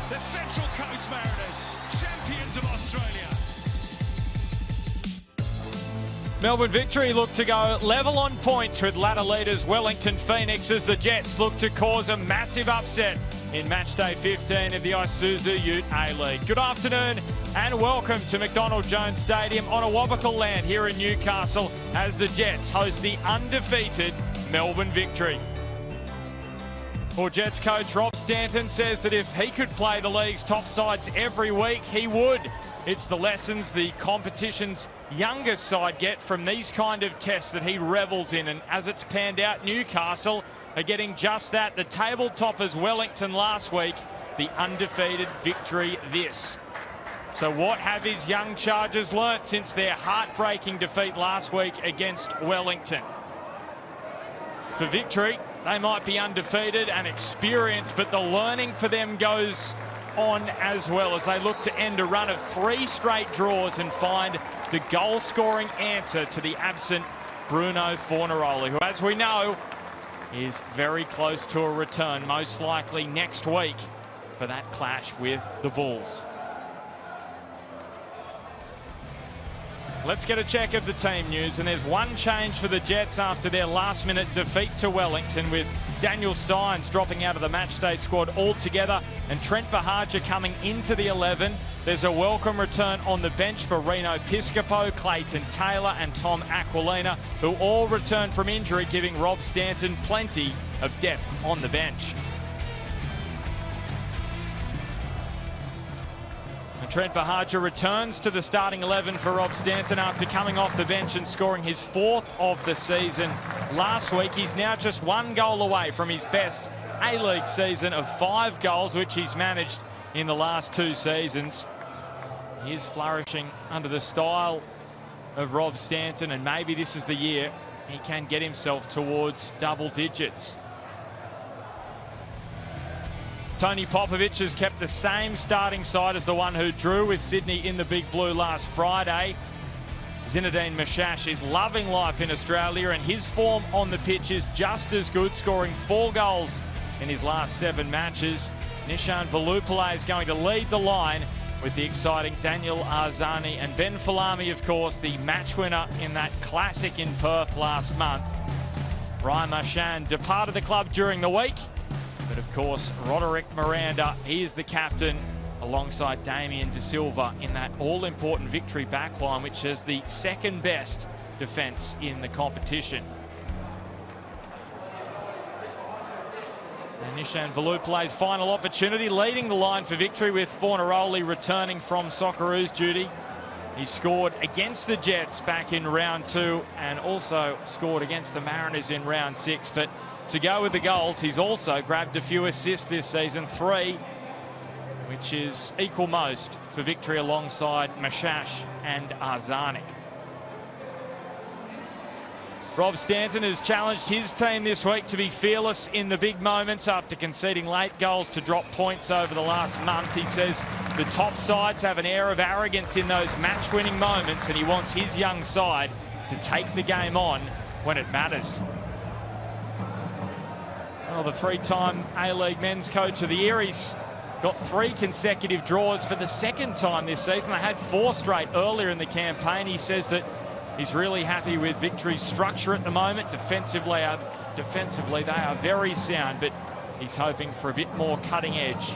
The Central Coast Mariners, champions of Australia. Melbourne Victory look to go level on points with ladder leaders Wellington Phoenix as the Jets look to cause a massive upset in match day 15 of the Isuzu Ute A-League. Good afternoon and welcome to McDonald Jones Stadium on Awabakal land here in Newcastle as the Jets host the undefeated Melbourne Victory. Well, Jets coach Rob Stanton says that if he could play the league's top sides every week, he would. It's the lessons the competition's youngest side get from these kind of tests that he revels in. And as it's panned out, Newcastle are getting just that. The table toppers Wellington last week, the undefeated Victory this. So what have his young Chargers learnt since their heartbreaking defeat last week against Wellington? For Victory, they might be undefeated and experienced, but the learning for them goes on as well as they look to end a run of 3 straight draws and find the goal-scoring answer to the absent Bruno Fornaroli, who, as we know, is very close to a return, most likely next week for that clash with the Bulls. Let's get a check of the team news, and there's one change for the Jets after their last-minute defeat to Wellington, with Daniel Steins dropping out of the matchday squad altogether and Trent Bahagia coming into the 11. There's a welcome return on the bench for Reno Piscopo, Clayton Taylor and Tom Aquilina, who all return from injury, giving Rob Stanton plenty of depth on the bench. Trent Bahagia returns to the starting 11 for Rob Stanton after coming off the bench and scoring his 4th of the season last week. He's now just 1 goal away from his best A-League season of 5 goals, which he's managed in the last 2 seasons. He is flourishing under the style of Rob Stanton, and maybe this is the year he can get himself towards double digits. Tony Popovich has kept the same starting side as the one who drew with Sydney in the Big Blue last Friday. Zinedine Mishash is loving life in Australia, and his form on the pitch is just as good, scoring 4 goals in his last 7 matches. Nishan Velupillay is going to lead the line with the exciting Daniel Arzani, and Ben Falami, of course, the match winner in that classic in Perth last month. Ryan Marchand departed the club during the week, but of course, Roderick Miranda, he is the captain alongside Damien De Silva in that all-important Victory backline, which is the 2nd best defence in the competition. And Nishan Velupillay's final opportunity, leading the line for Victory with Fornaroli returning from Socceroos duty. He scored against the Jets back in round 2 and also scored against the Mariners in round 6. But to go with the goals, he's also grabbed a few assists this season, 3, which is equal most for Victory alongside Mishash and Arzani. Rob Stanton has challenged his team this week to be fearless in the big moments after conceding late goals to drop points over the last month. He says the top sides have an air of arrogance in those match-winning moments, and he wants his young side to take the game on when it matters. Well, the 3-time A-League Men's Coach of the Year, he's got 3 consecutive draws for the 2nd time this season. They had 4 straight earlier in the campaign. He says that he's really happy with Victory's structure at the moment. Defensively, they are very sound, but he's hoping for a bit more cutting edge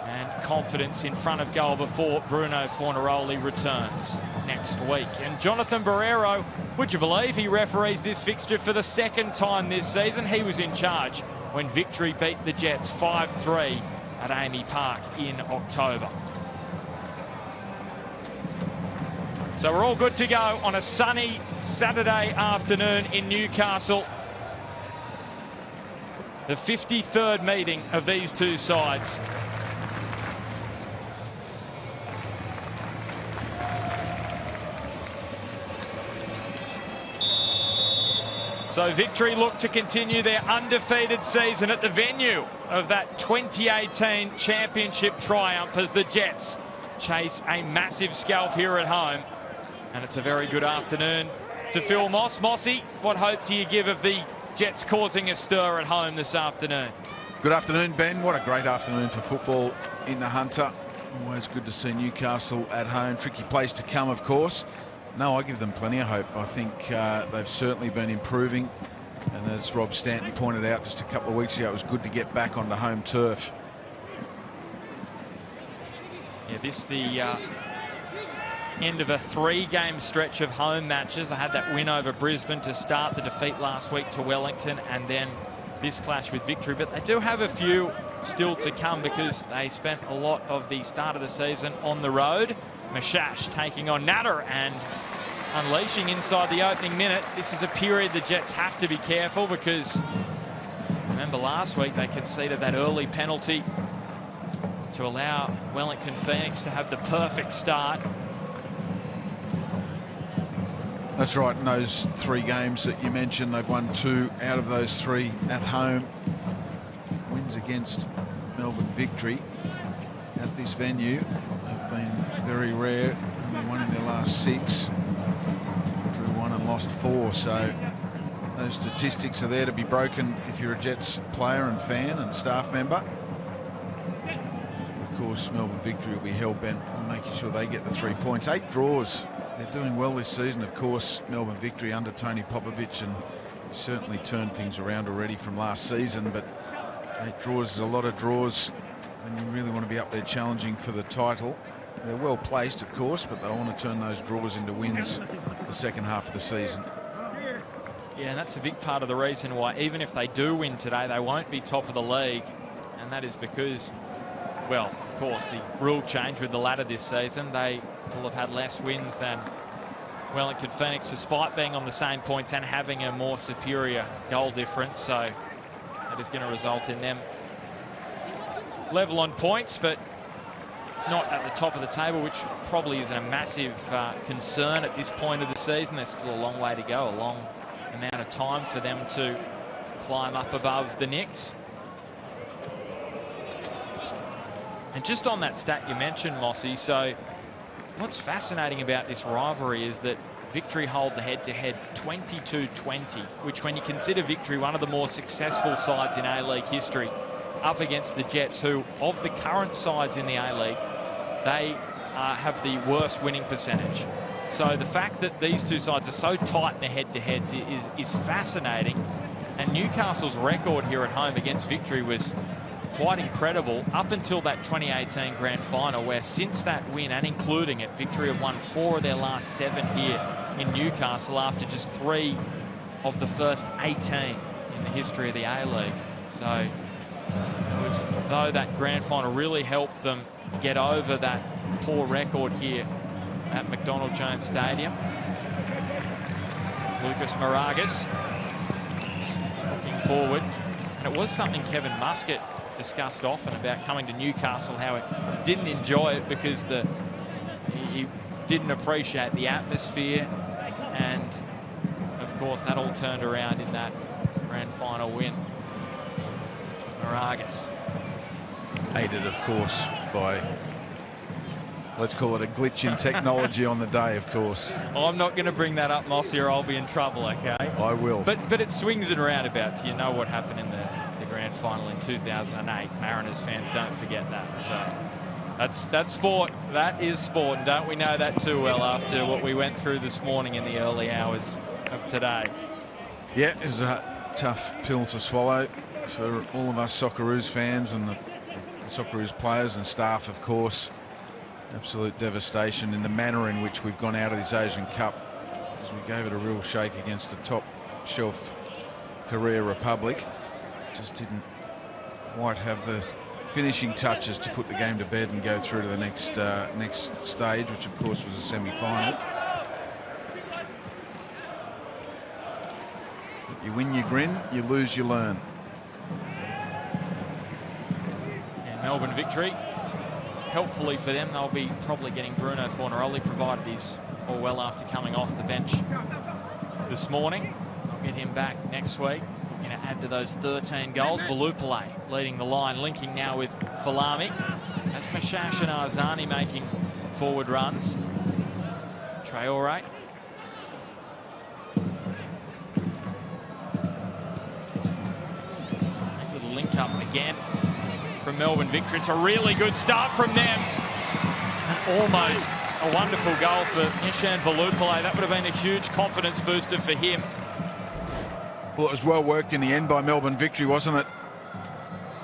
and confidence in front of goal before Bruno Fornaroli returns next week. And Jonathan Barrero, would you believe he referees this fixture for the 2nd time this season? He was in charge when Victory beat the Jets 5-3 at Amy Park in October. So we're all good to go on a sunny Saturday afternoon in Newcastle. The 53rd meeting of these 2 sides. So Victory look to continue their undefeated season at the venue of that 2018 championship triumph as the Jets chase a massive scalp here at home. And it's a very good afternoon to Phil Moss. Mossy, what hope do you give of the Jets causing a stir at home this afternoon? Good afternoon, Ben. What a great afternoon for football in the Hunter. Always good to see Newcastle at home. Tricky place to come, of course. No, I give them plenty of hope. I think they've certainly been improving. And as Rob Stanton pointed out just a couple of weeks ago, it was good to get back onto home turf. Yeah, this the end of a 3-game stretch of home matches. They had that win over Brisbane to start, the defeat last week to Wellington, and then this clash with Victory. But they do have a few still to come because they spent a lot of the start of the season on the road. Mashash taking on Natter and unleashing inside the opening minute. This is a period the Jets have to be careful because remember last week they conceded that early penalty to allow Wellington Phoenix to have the perfect start. That's right. In those 3 games that you mentioned, they've won 2 out of those 3 at home. Wins against Melbourne Victory at this venue have been very rare. Only won in their last 6. Drew 1 and lost 4. So those statistics are there to be broken if you're a Jets player and fan and staff member. Of course, Melbourne Victory will be hell-bent on making sure they get the 3 points. 8 draws. They're doing well this season. Of course, Melbourne Victory under Tony Popovich, and certainly turned things around already from last season. But 8 draws is a lot of draws, and you really want to be up there challenging for the title. They're well placed, of course, but they want to turn those draws into wins the second half of the season. Yeah, and that's a big part of the reason why even if they do win today, they won't be top of the league. And that is because, well, of course, the rule change with the ladder this season. They will have had less wins than Wellington Phoenix, despite being on the same points and having a more superior goal difference. So that is going to result in them level on points, but not at the top of the table, which probably isn't a massive concern at this point of the season. There's still a long way to go, a long amount of time for them to climb up above the Knicks. And just on that stat you mentioned, Mossy, so what's fascinating about this rivalry is that Victory hold the head-to-head 22-20, which when you consider Victory one of the more successful sides in A-League history, up against the Jets, who, of the current sides in the A-League, they have the worst winning percentage. So the fact that these two sides are so tight in their head-to-heads is fascinating. And Newcastle's record here at home against Victory was quite incredible up until that 2018 grand final, where since that win and including it, Victory have won 4 of their last 7 here in Newcastle after just 3 of the first 18 in the history of the A-League. So it was, though that grand final really helped them get over that poor record here at McDonald Jones Stadium. Lucas Moragas looking forward, and it was something Kevin Muscat discussed often about coming to Newcastle, how he didn't enjoy it because he didn't appreciate the atmosphere, and of course that all turned around in that grand final win. Moragas Aided, of course, by, let's call it a glitch in technology on the day, of course. I'm not going to bring that up, Mossy, or I'll be in trouble, okay? I will. But it swings and roundabouts. You know what happened in the grand final in 2008. Mariners fans don't forget that. So that's sport. That is sport. And don't we know that too well after what we went through this morning in the early hours of today? Yeah, it was a tough pill to swallow for all of us Socceroos fans and the Socceroos players and staff, of course. Absolute devastation in the manner in which we've gone out of this Asian Cup, because we gave it a real shake against a top shelf Korea Republic. Just didn't quite have the finishing touches to put the game to bed and go through to the next stage, which of course was a semi-final. You win, you grin. You lose, you learn. And Melbourne Victory, helpfully for them, they'll be probably getting Bruno Fornaroli, provided he's all well after coming off the bench this morning. They'll get him back next week. Going to add to those 13 goals. Valupale leading the line, linking now with Falami. That's Mashash and Arzani making forward runs. Traore. link up again from Melbourne Victory. It's a really good start from them. And almost a wonderful goal for Nishan Valupale. That would have been a huge confidence booster for him. Well, it was well worked in the end by Melbourne Victory, wasn't it?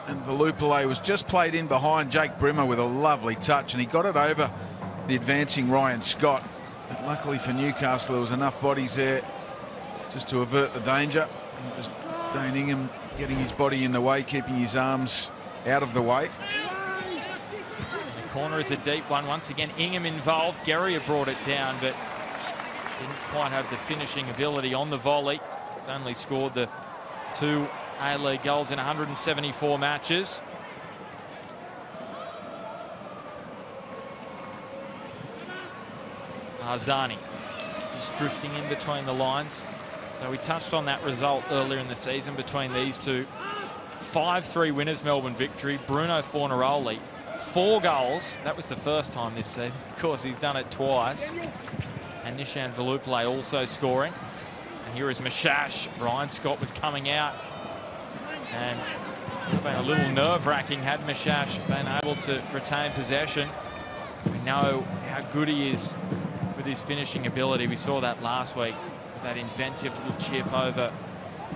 And Valupale was just played in behind Jake Brimmer with a lovely touch, and he got it over the advancing Ryan Scott. But luckily for Newcastle, there was enough bodies there just to avert the danger. And it was Dane Ingham getting his body in the way, keeping his arms out of the way. The corner is a deep one. Once again, Ingham involved. Guerrier brought it down, but didn't quite have the finishing ability on the volley. He's only scored the 2 A-League goals in 174 matches. Arzani just drifting in between the lines. So we touched on that result earlier in the season between these two. 5-3 winners, Melbourne Victory. Bruno Fornaroli, 4 goals. That was the first time this season. Of course, he's done it twice. And Nishan Valupale also scoring. And here is Mashash. Ryan Scott was coming out. And it's been a little nerve-wracking had Mashash been able to retain possession. We know how good he is with his finishing ability. We saw that last week with that inventive little chip over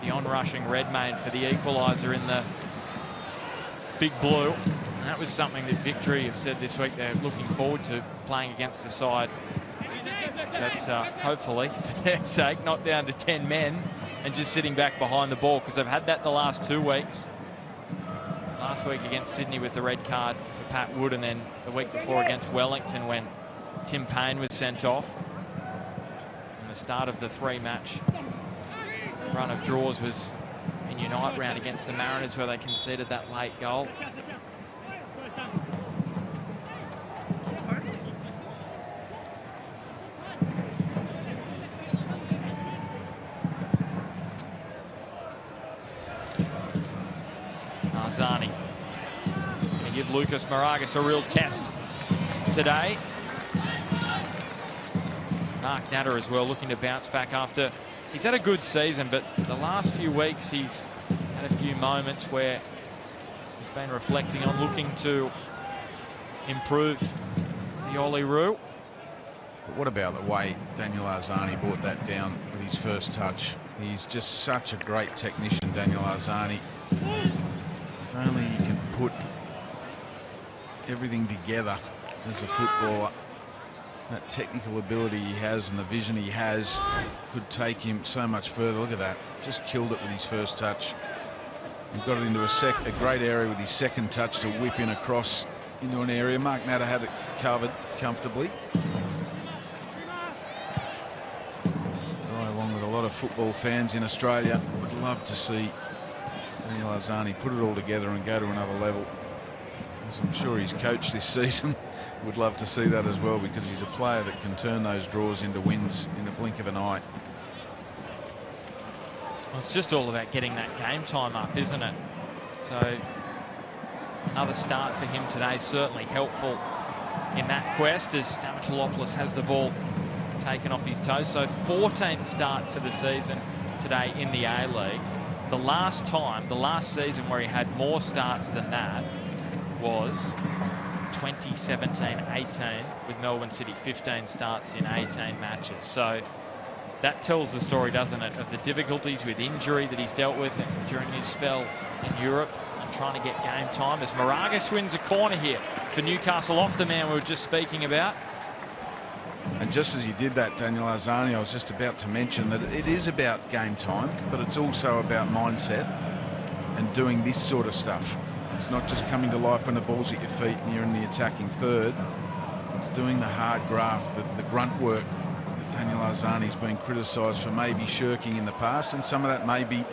the on-rushing Redmayne for the equaliser in the big blue. And that was something that Victory have said this week they're looking forward to, playing against the side that's hopefully, for their sake, not down to 10 men and just sitting back behind the ball, because they've had that the last 2 weeks. Last week against Sydney with the red card for Pat Wood, and then the week before against Wellington when Tim Payne was sent off. And the start of the 3-match run of draws was in Unite round against the Mariners, where they conceded that late goal. Arzani going to give Lucas Moragas a real test today. Mark Natter as well, looking to bounce back after he's had a good season, but the last few weeks he's had a few moments where he's been reflecting on looking to improve the Olyroos. But what about the way Daniel Arzani brought that down with his first touch? He's just such a great technician, Daniel Arzani. If only he can put everything together as a footballer. That technical ability he has and the vision he has could take him so much further. Look at that. Just killed it with his first touch. He got it into a great area with his second touch to whip in across into an area. Mark Natter had it covered comfortably. I, along with a lot of football fans in Australia, would love to see Daniel Arzani put it all together and go to another level. As I'm sure his coach this season would love to see that as well, because he's a player that can turn those draws into wins in the blink of an eye. Well, it's just all about getting that game time up, isn't it? So another start for him today, certainly helpful in that quest, as Stamatolopoulos has the ball taken off his toes. So 14th start for the season today in the A-League. The last season where he had more starts than that was 2017-18 with Melbourne City, 15 starts in 18 matches. So that tells the story, doesn't it, of the difficulties with injury that he's dealt with during his spell in Europe and trying to get game time, as Moragas wins a corner here for Newcastle off the man we were just speaking about. And just as you did that, Daniel Arzani, I was just about to mention that it is about game time, but it's also about mindset and doing this sort of stuff. It's not just coming to life when the ball's at your feet and you're in the attacking third. It's doing the hard graft, the grunt work that Daniel Arzani's been criticised for maybe shirking in the past, and some of that may be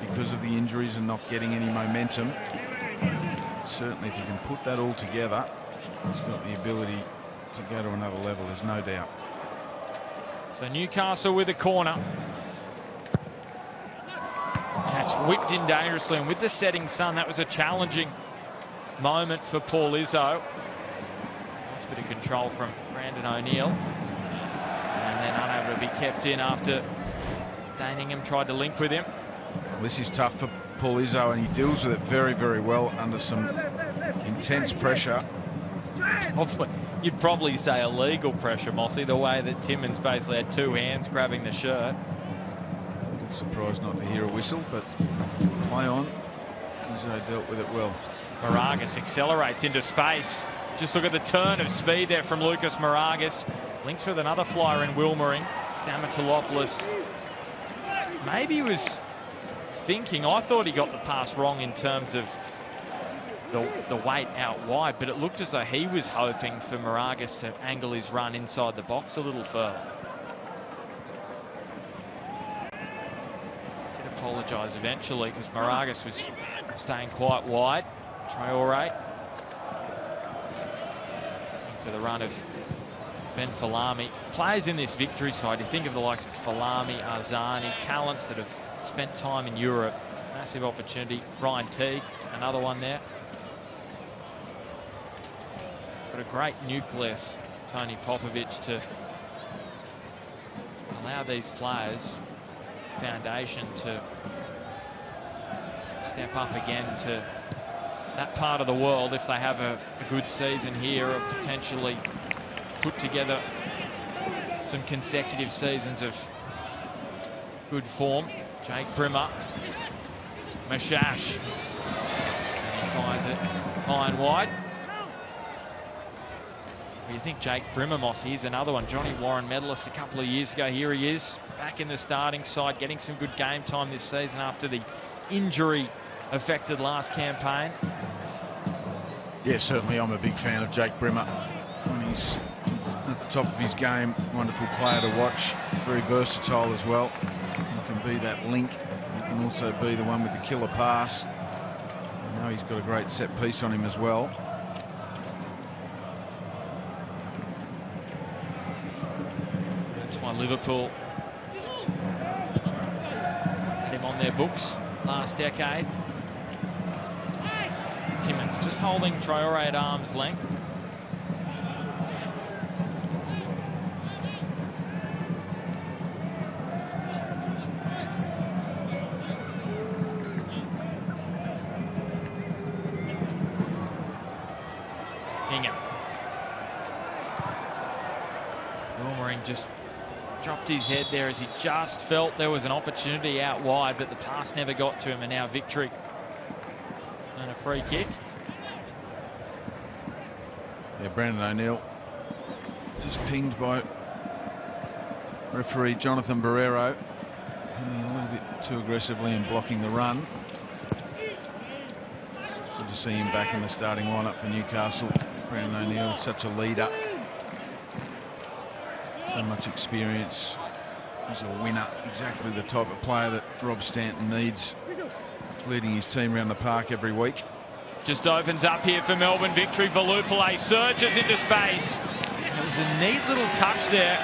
because of the injuries and not getting any momentum. Certainly, if you can put that all together, he's got the ability to go to another level, there's no doubt. So Newcastle with a corner. That's whipped in dangerously, and with the setting sun, that was a challenging moment for Paul Izzo. Nice bit of control from Brandon O'Neill, and then unable to be kept in after Dane Ingham tried to link with him. Well, this is tough for Paul Izzo, and he deals with it very, very well under some intense pressure. You'd probably say illegal pressure, Mossy, the way that Timmins basically had two hands grabbing the shirt. A little surprised not to hear a whistle, but play on. Izzo dealt with it well. Moragas accelerates into space. Just look at the turn of speed there from Lucas Moragas. Links with another flyer in Wilmering. Stamatolopoulos. Maybe he was thinking, I thought he got the pass wrong in terms of the weight out wide, but it looked as though he was hoping for Moragas to angle his run inside the box a little further. Did apologise eventually because Moragas was staying quite wide. Traore for the run of Ben Falami. Players in this victory side, you think of the likes of Falami, Arzani, talents that have spent time in Europe. Massive opportunity. Ryan Teague, another one there. But a great nucleus, Tony Popovic, to allow these players foundation to step up again to that part of the world if they have a good season here, or potentially put together some consecutive seasons of good form. Jake Brimmer, Mashash, and he fires it high and wide. Well, you think Jake Brimmer, Moss, here's another one. Johnny Warren medalist a couple of years ago. Here he is, back in the starting side, getting some good game time this season after the injury affected last campaign. Yeah, certainly I'm a big fan of Jake Brimmer. When he's at the top of his game, wonderful player to watch, very versatile as well. He can be that link, he can also be the one with the killer pass. I know he's got a great set piece on him as well. That's why Liverpool had him on their books last decade. Timmins just holding Traore at arm's length. Hingham. Wilmering just dropped his head there as he just felt there was an opportunity out wide, but the pass never got to him, and now victory. And a free kick. Yeah, Brandon O'Neill just pinged by referee Jonathan Barrero. Pinging a little bit too aggressively and blocking the run. Good to see him back in the starting lineup for Newcastle. Brandon O'Neill, such a leader. So much experience. He's a winner. Exactly the type of player that Rob Stanton needs, leading his team around the park every week. Just opens up here for Melbourne victory. Valupale surges into space. It was a neat little touch there.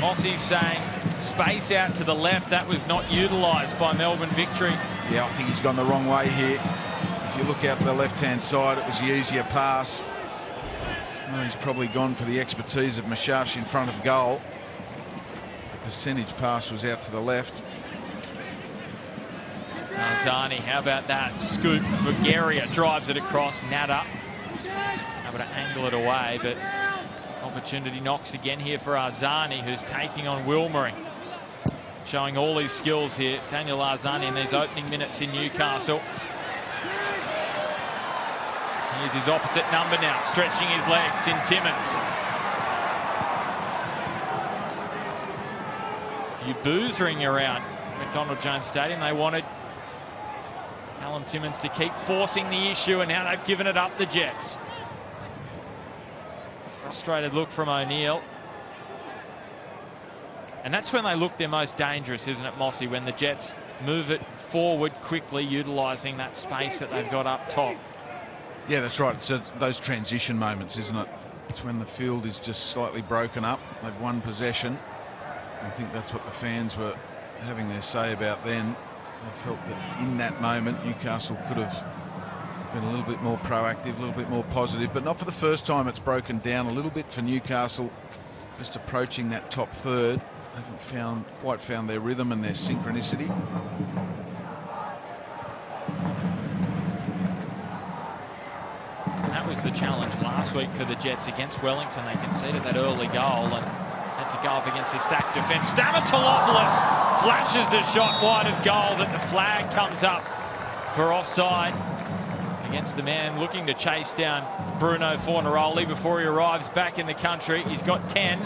Mossy saying space out to the left. That was not utilised by Melbourne victory. Yeah, I think he's gone the wrong way here. If you look out to the left-hand side, it was the easier pass. Well, he's probably gone for the expertise of Mashash in front of goal. The percentage pass was out to the left. Arzani, how about that scoop? Bulgaria drives it across. Nada able to angle it away, but opportunity knocks again here for Arzani, who's taking on Wilmering. Showing all his skills here, Daniel Arzani, in these opening minutes in Newcastle. Here's his opposite number now, stretching his legs in Timmins. A few boos ringing around McDonald Jones Stadium. They wanted Callum Timmins to keep forcing the issue, and now they've given it up, the Jets. Frustrated look from O'Neill. And that's when they look their most dangerous, isn't it, Mossy? When the Jets move it forward quickly, utilising that space that they've got up top. Yeah, that's right. It's those transition moments, isn't it? It's when the field is just slightly broken up. They've won possession. I think that's what the fans were having their say about then. They felt that in that moment, Newcastle could have been a little bit more proactive, a little bit more positive, but not for the first time. It's broken down a little bit for Newcastle, just approaching that top third. They haven't quite found their rhythm and their synchronicity. That was the challenge last week for the Jets against Wellington. They conceded that early goal and had to go up against a stacked defence. Stamatolopoulos flashes the shot wide of goal, but the flag comes up for offside against the man looking to chase down Bruno Fornaroli before he arrives back in the country. He's got 10.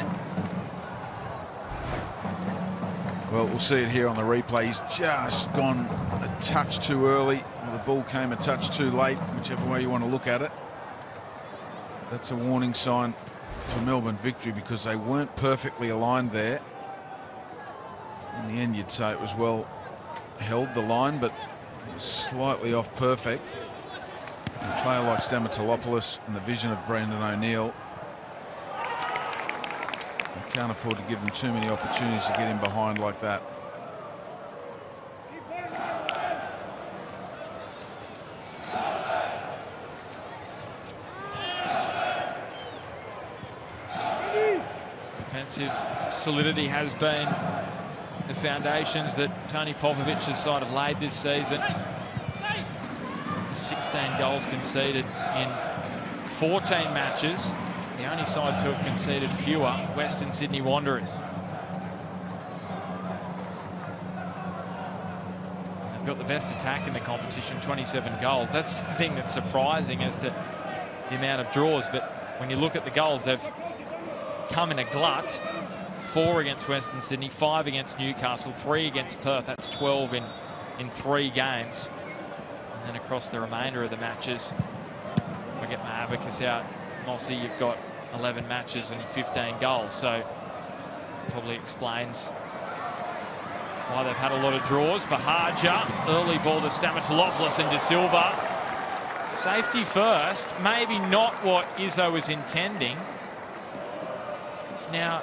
Well, we'll see it here on the replay. He's just gone a touch too early, or the ball came a touch too late, whichever way you want to look at it. That's a warning sign for Melbourne victory because they weren't perfectly aligned there. In the end, you'd say it was well held, the line, but it was slightly off perfect. A player like Stamatolopoulos and the vision of Brandon O'Neill, they can't afford to give them too many opportunities to get in behind like that. Defensive solidity has been the foundations that Tony Popovic's side have laid this season. 16 goals conceded in 14 matches. The only side to have conceded fewer, Western Sydney Wanderers. They've got the best attack in the competition, 27 goals. That's the thing that's surprising as to the amount of draws. But when you look at the goals, they've come in a glut. 4 against Western Sydney, 5 against Newcastle, 3 against Perth. That's 12 in 3 games. And then across the remainder of the matches, if I get my abacus out, Mossy, you've got 11 matches and 15 goals. So probably explains why they've had a lot of draws. Bahaja, early ball to Stamatolopoulos and De Silva. Safety first, maybe not what Izzo was intending. Now,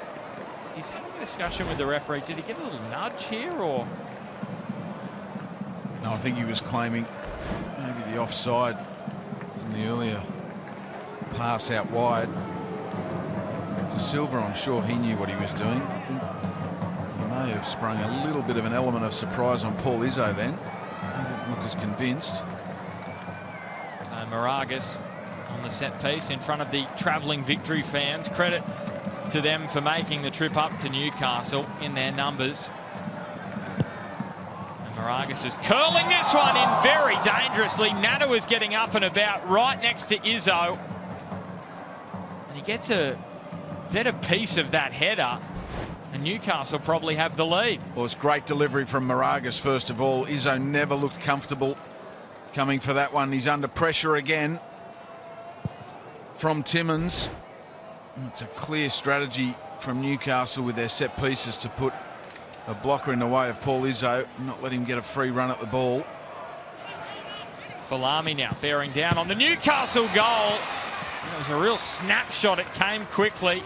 he's having a discussion with the referee. Did he get a little nudge here, or? No, I think he was claiming maybe the offside from the earlier pass out wide. De Silva, I'm sure he knew what he was doing. I think he may have sprung a little bit of an element of surprise on Paul Izzo then. He didn't look as convinced. So Moragas on the set piece in front of the travelling Victory fans. Credit to them for making the trip up to Newcastle in their numbers. And Moragas is curling this one in very dangerously. Natta was getting up and about right next to Izzo. And he gets a better piece of that header. And Newcastle probably have the lead. Well, it's great delivery from Moragas, first of all. Izzo never looked comfortable coming for that one. He's under pressure again from Timmins. It's a clear strategy from Newcastle with their set pieces to put a blocker in the way of Paul Izzo and not let him get a free run at the ball. Falami now bearing down on the Newcastle goal. It was a real snapshot. It came quickly.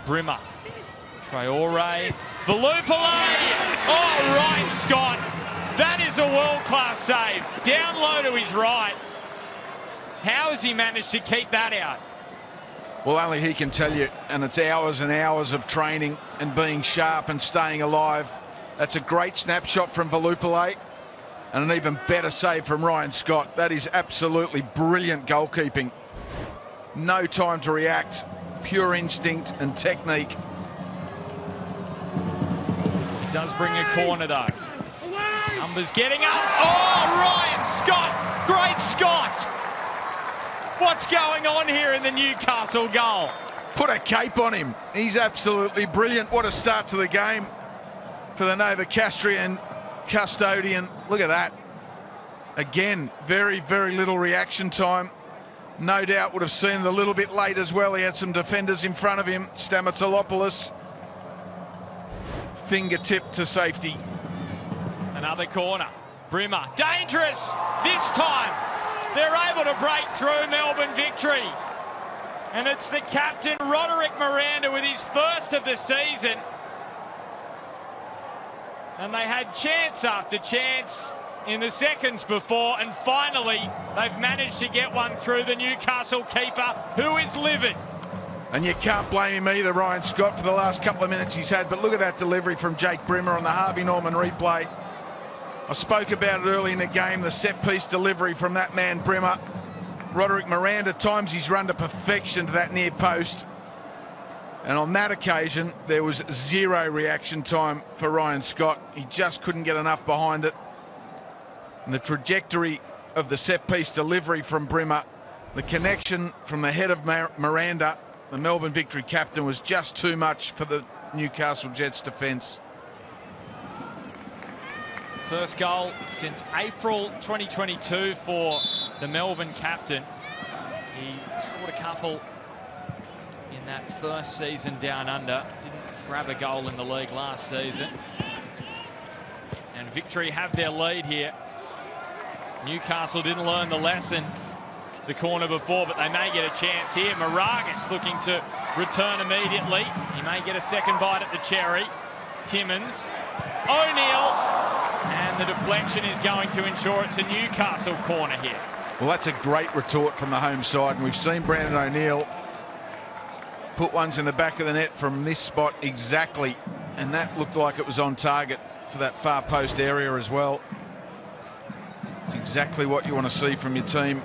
Brimmer. Traore. Valupale. Oh, Ryan Scott. That is a world-class save. Down low to his right. How has he managed to keep that out? Well, only he can tell you, and it's hours and hours of training and being sharp and staying alive. That's a great snapshot from Valupale and an even better save from Ryan Scott. That is absolutely brilliant goalkeeping. No time to react, pure instinct and technique. He does bring a corner though. Numbers getting up. Oh, Ryan Scott! Great Scott! What's going on here in the Newcastle goal? Put a cape on him. He's absolutely brilliant. What a start to the game for the Novocastrian custodian. Look at that. Again, very, very little reaction time. No doubt would have seen it a little bit late as well. He had some defenders in front of him. Stamatolopoulos. Fingertip to safety. Another corner. Brimmer. Dangerous this time. They're able to break through. Melbourne victory. And it's the captain, Roderick Miranda, with his first of the season. And they had chance after chance in the seconds before. And finally, they've managed to get one through the Newcastle keeper, who is livid. And you can't blame him either, Ryan Scott, for the last couple of minutes he's had. But look at that delivery from Jake Brimmer on the Harvey Norman replay. I spoke about it early in the game, the set-piece delivery from that man, Brimmer. Roderick Miranda times his run to perfection to that near post. And on that occasion, there was zero reaction time for Ryan Scott. He just couldn't get enough behind it. And the trajectory of the set-piece delivery from Brimmer, the connection from the head of Miranda, the Melbourne Victory captain, was just too much for the Newcastle Jets defence. First goal since April 2022 for the Melbourne captain. He scored a couple in that first season down under. Didn't grab a goal in the league last season. And Victory have their lead here. Newcastle didn't learn the lesson the corner before, but they may get a chance here. Moragas looking to return immediately. He may get a second bite at the cherry. Timmins, O'Neill, and the deflection is going to ensure it's a Newcastle corner here. Well, that's a great retort from the home side, and we've seen Brandon O'Neill put ones in the back of the net from this spot exactly, and that looked like it was on target for that far post area as well. It's exactly what you want to see from your team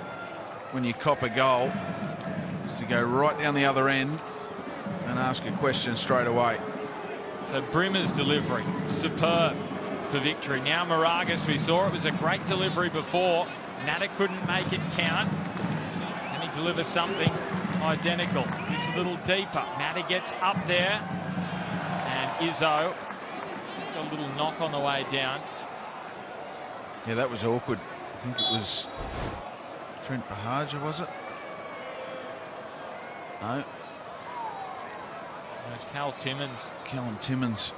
when you cop a goal, is to go right down the other end and ask a question straight away. So Brimmer's delivery, superb for Victory. Now Moragas, we saw it was a great delivery before. Natta couldn't make it count. And he delivers something identical. This a little deeper. Natta gets up there. And Izzo got a little knock on the way down. Yeah, that was awkward. I think it was Trent Bahaja, was it? No. There's Cal Timmins. Callum Timmins,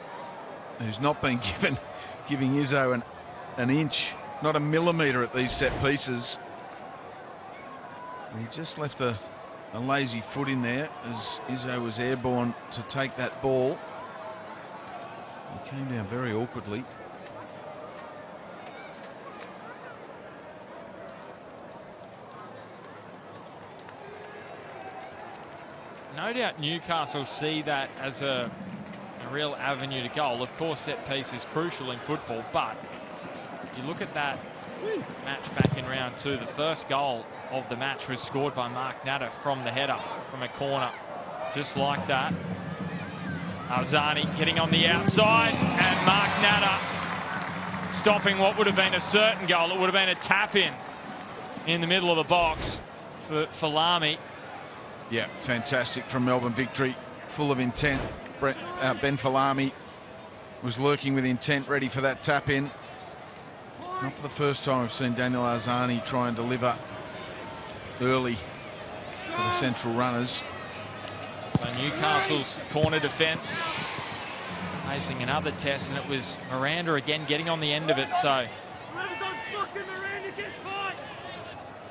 who's not been giving Izzo an inch, not a millimetre at these set pieces. He just left a lazy foot in there as Izzo was airborne to take that ball. He came down very awkwardly. No doubt Newcastle see that as a real avenue to goal. Of course, set piece is crucial in football, but you look at that match back in round 2, the first goal of the match was scored by Mark Natta from the header, from a corner, just like that. Arzani getting on the outside, and Mark Natta stopping what would have been a certain goal. It would have been a tap-in in the middle of the box for Lamy. Yeah, fantastic from Melbourne Victory, full of intent. Ben Falami was lurking with intent, ready for that tap in. Not for the first time we've seen Daniel Arzani try and deliver early for the central runners. So Newcastle's corner defence facing another test, and it was Miranda again getting on the end of it. So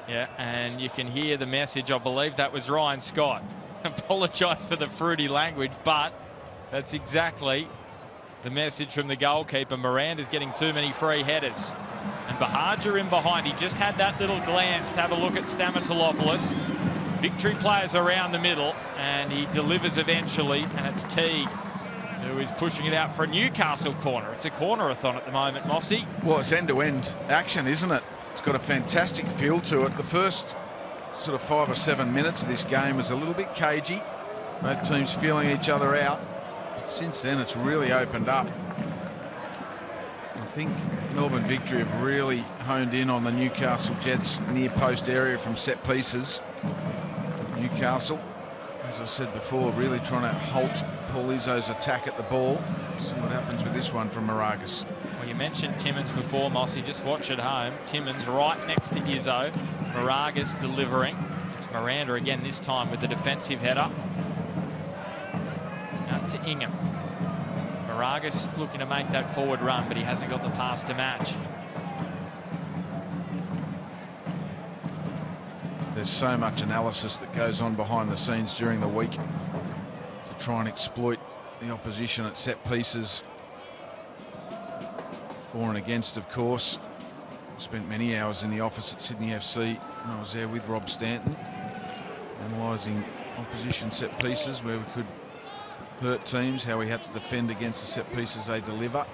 yeah, and you can hear the message. I believe that was Ryan Scott. Apologise for the fruity language, but that's exactly the message from the goalkeeper. Miranda's getting too many free headers. And Bahaja in behind. He just had that little glance to have a look at Stamatolopoulos. Victory players around the middle, and he delivers eventually, and it's Teague who is pushing it out for a Newcastle corner. It's a corner-a-thon at the moment, Mossy. Well, it's end-to-end action, isn't it? It's got a fantastic feel to it. The first sort of 5 or 7 minutes of this game was a little bit cagey. Both teams feeling each other out. But since then, it's really opened up. I think Melbourne Victory have really honed in on the Newcastle Jets near post area from set pieces. Newcastle, as I said before, really trying to halt Paul Izzo's attack at the ball. See what happens with this one from Moragas. Well, you mentioned Timmins before, Mossy. Just watch at home. Timmins right next to Izzo. Moragas delivering. It's Miranda again, this time with the defensive header. Out to Ingham. Moragas looking to make that forward run, but he hasn't got the pass to match. There's so much analysis that goes on behind the scenes during the week to try and exploit the opposition at set pieces. For and against, of course. Spent many hours in the office at Sydney FC, and I was there with Rob Stanton, analysing opposition set pieces, where we could hurt teams, how we had to defend against the set pieces they deliver.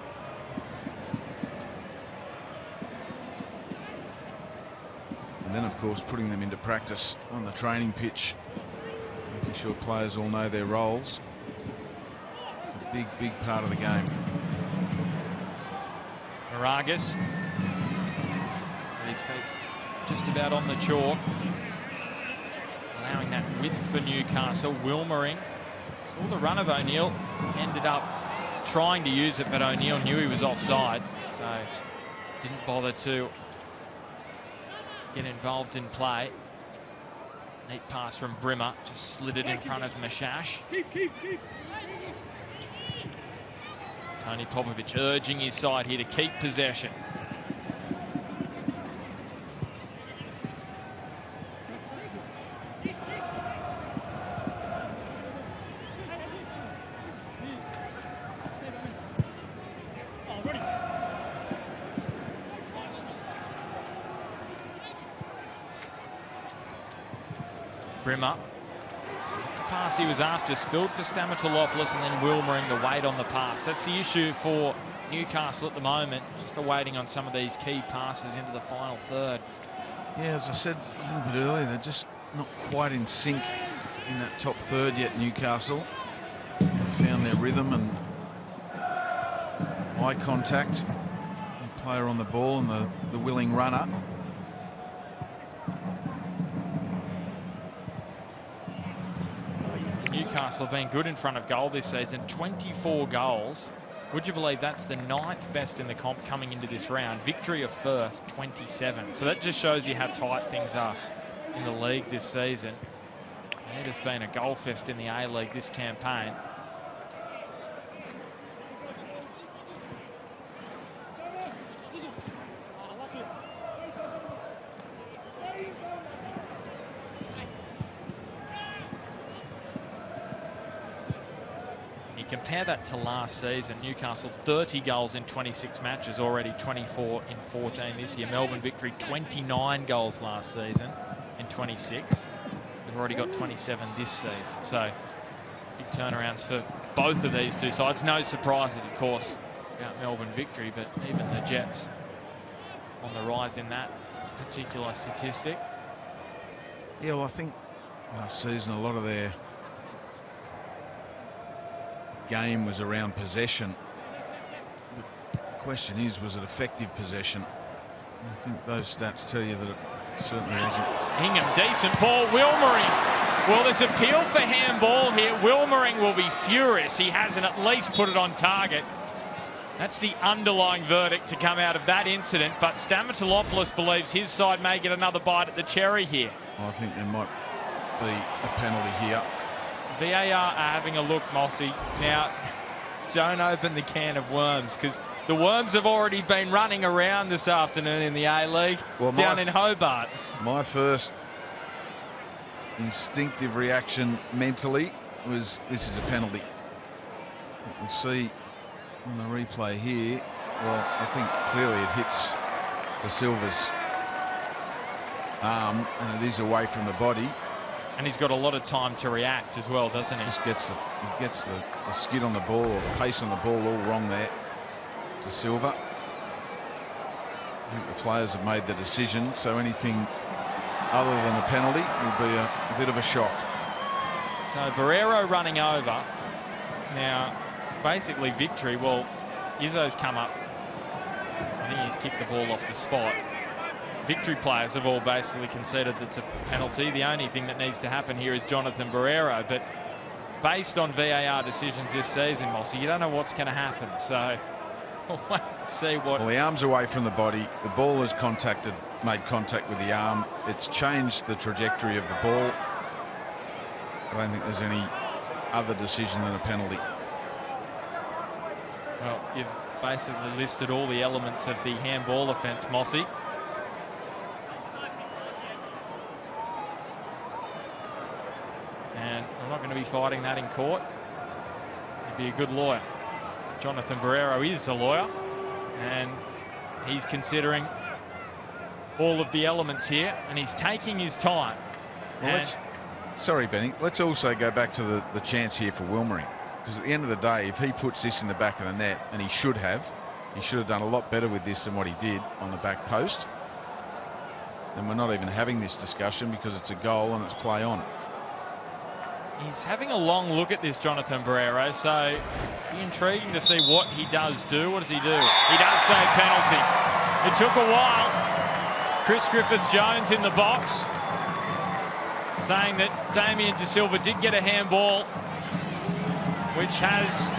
And then, of course, putting them into practice on the training pitch, making sure players all know their roles. It's a big, big part of the game. Moragas, his feet just about on the chalk, allowing that width for Newcastle. Wilmering saw the run of O'Neill, ended up trying to use it, but O'Neill knew he was offside, so didn't bother to get involved in play. Neat pass from Brimmer, just slid it in front of Mashash. Tony Popovic urging his side here to keep possession. Brimmer. The pass he was after spilled for Stamatolopoulos, and then Wilmering to wait on the pass. That's the issue for Newcastle at the moment, just waiting on some of these key passes into the final third. Yeah, as I said a little bit earlier, they're just not quite in sync in that top third yet, Newcastle. Found their rhythm and eye contact. The player on the ball and the willing runner. Newcastle have been good in front of goal this season, 24 goals. Would you believe that's the 9th best in the comp coming into this round? Victory of first, 27. So that just shows you how tight things are in the league this season. It has been a goal fest in the A-League this campaign. Compare that to last season. Newcastle 30 goals in 26 matches, already 24 in 14 this year. Melbourne Victory 29 goals last season in 26. They've already got 27 this season. So big turnarounds for both of these two sides. No surprises, of course, about Melbourne Victory, but even the Jets on the rise in that particular statistic. Yeah, well, I think last season a lot of their game was around possession. The question is, was it effective possession? I think those stats tell you that it certainly wasn't. Hingham, decent ball. Wilmering. Well, there's appeal for handball here. Wilmering will be furious. He hasn't at least put it on target. That's the underlying verdict to come out of that incident. But Stamatolopoulos believes his side may get another bite at the cherry here. I think there might be a penalty here. VAR are having a look, Mossy. Now, don't open the can of worms, because the worms have already been running around this afternoon in the A-League, down in Hobart. My first instinctive reaction mentally was, this is a penalty. We'll see on the replay here. Well, I think clearly it hits De Silva's arm, and it is away from the body. And he's got a lot of time to react as well, doesn't he? Just gets the skid on the ball, or the pace on the ball, all wrong there. De Silva. I think the players have made the decision, so anything other than a penalty will be a bit of a shock. So Barrero running over. Now, basically Victory. Well, Izzo's come up. I think he's kicked the ball off the spot. Victory players have all basically conceded that's a penalty. The only thing that needs to happen here is Jonathan Barrero. But based on VAR decisions this season, Mossy, you don't know what's going to happen. So we'll wait and see what... Well, the arm's away from the body. The ball has made contact with the arm. It's changed the trajectory of the ball. I don't think there's any other decision than a penalty. Well, you've basically listed all the elements of the handball offence, Mossy. And I'm not going to be fighting that in court. He'd be a good lawyer. Jonathan Barrero is a lawyer, and he's considering all of the elements here, and he's taking his time. Well, sorry, Benny. Let's also go back to the chance here for Wilmering, because at the end of the day, if he puts this in the back of the net, and he should have done a lot better with this than what he did on the back post. then we're not even having this discussion because it's a goal and it's play on. He's having a long look at this, Jonathan Barrero, so it'll be intriguing to see what he does do. What does he do? He does save penalty. It took a while. Chris Griffiths-Jones in the box saying that Damien De Silva did get a handball, which has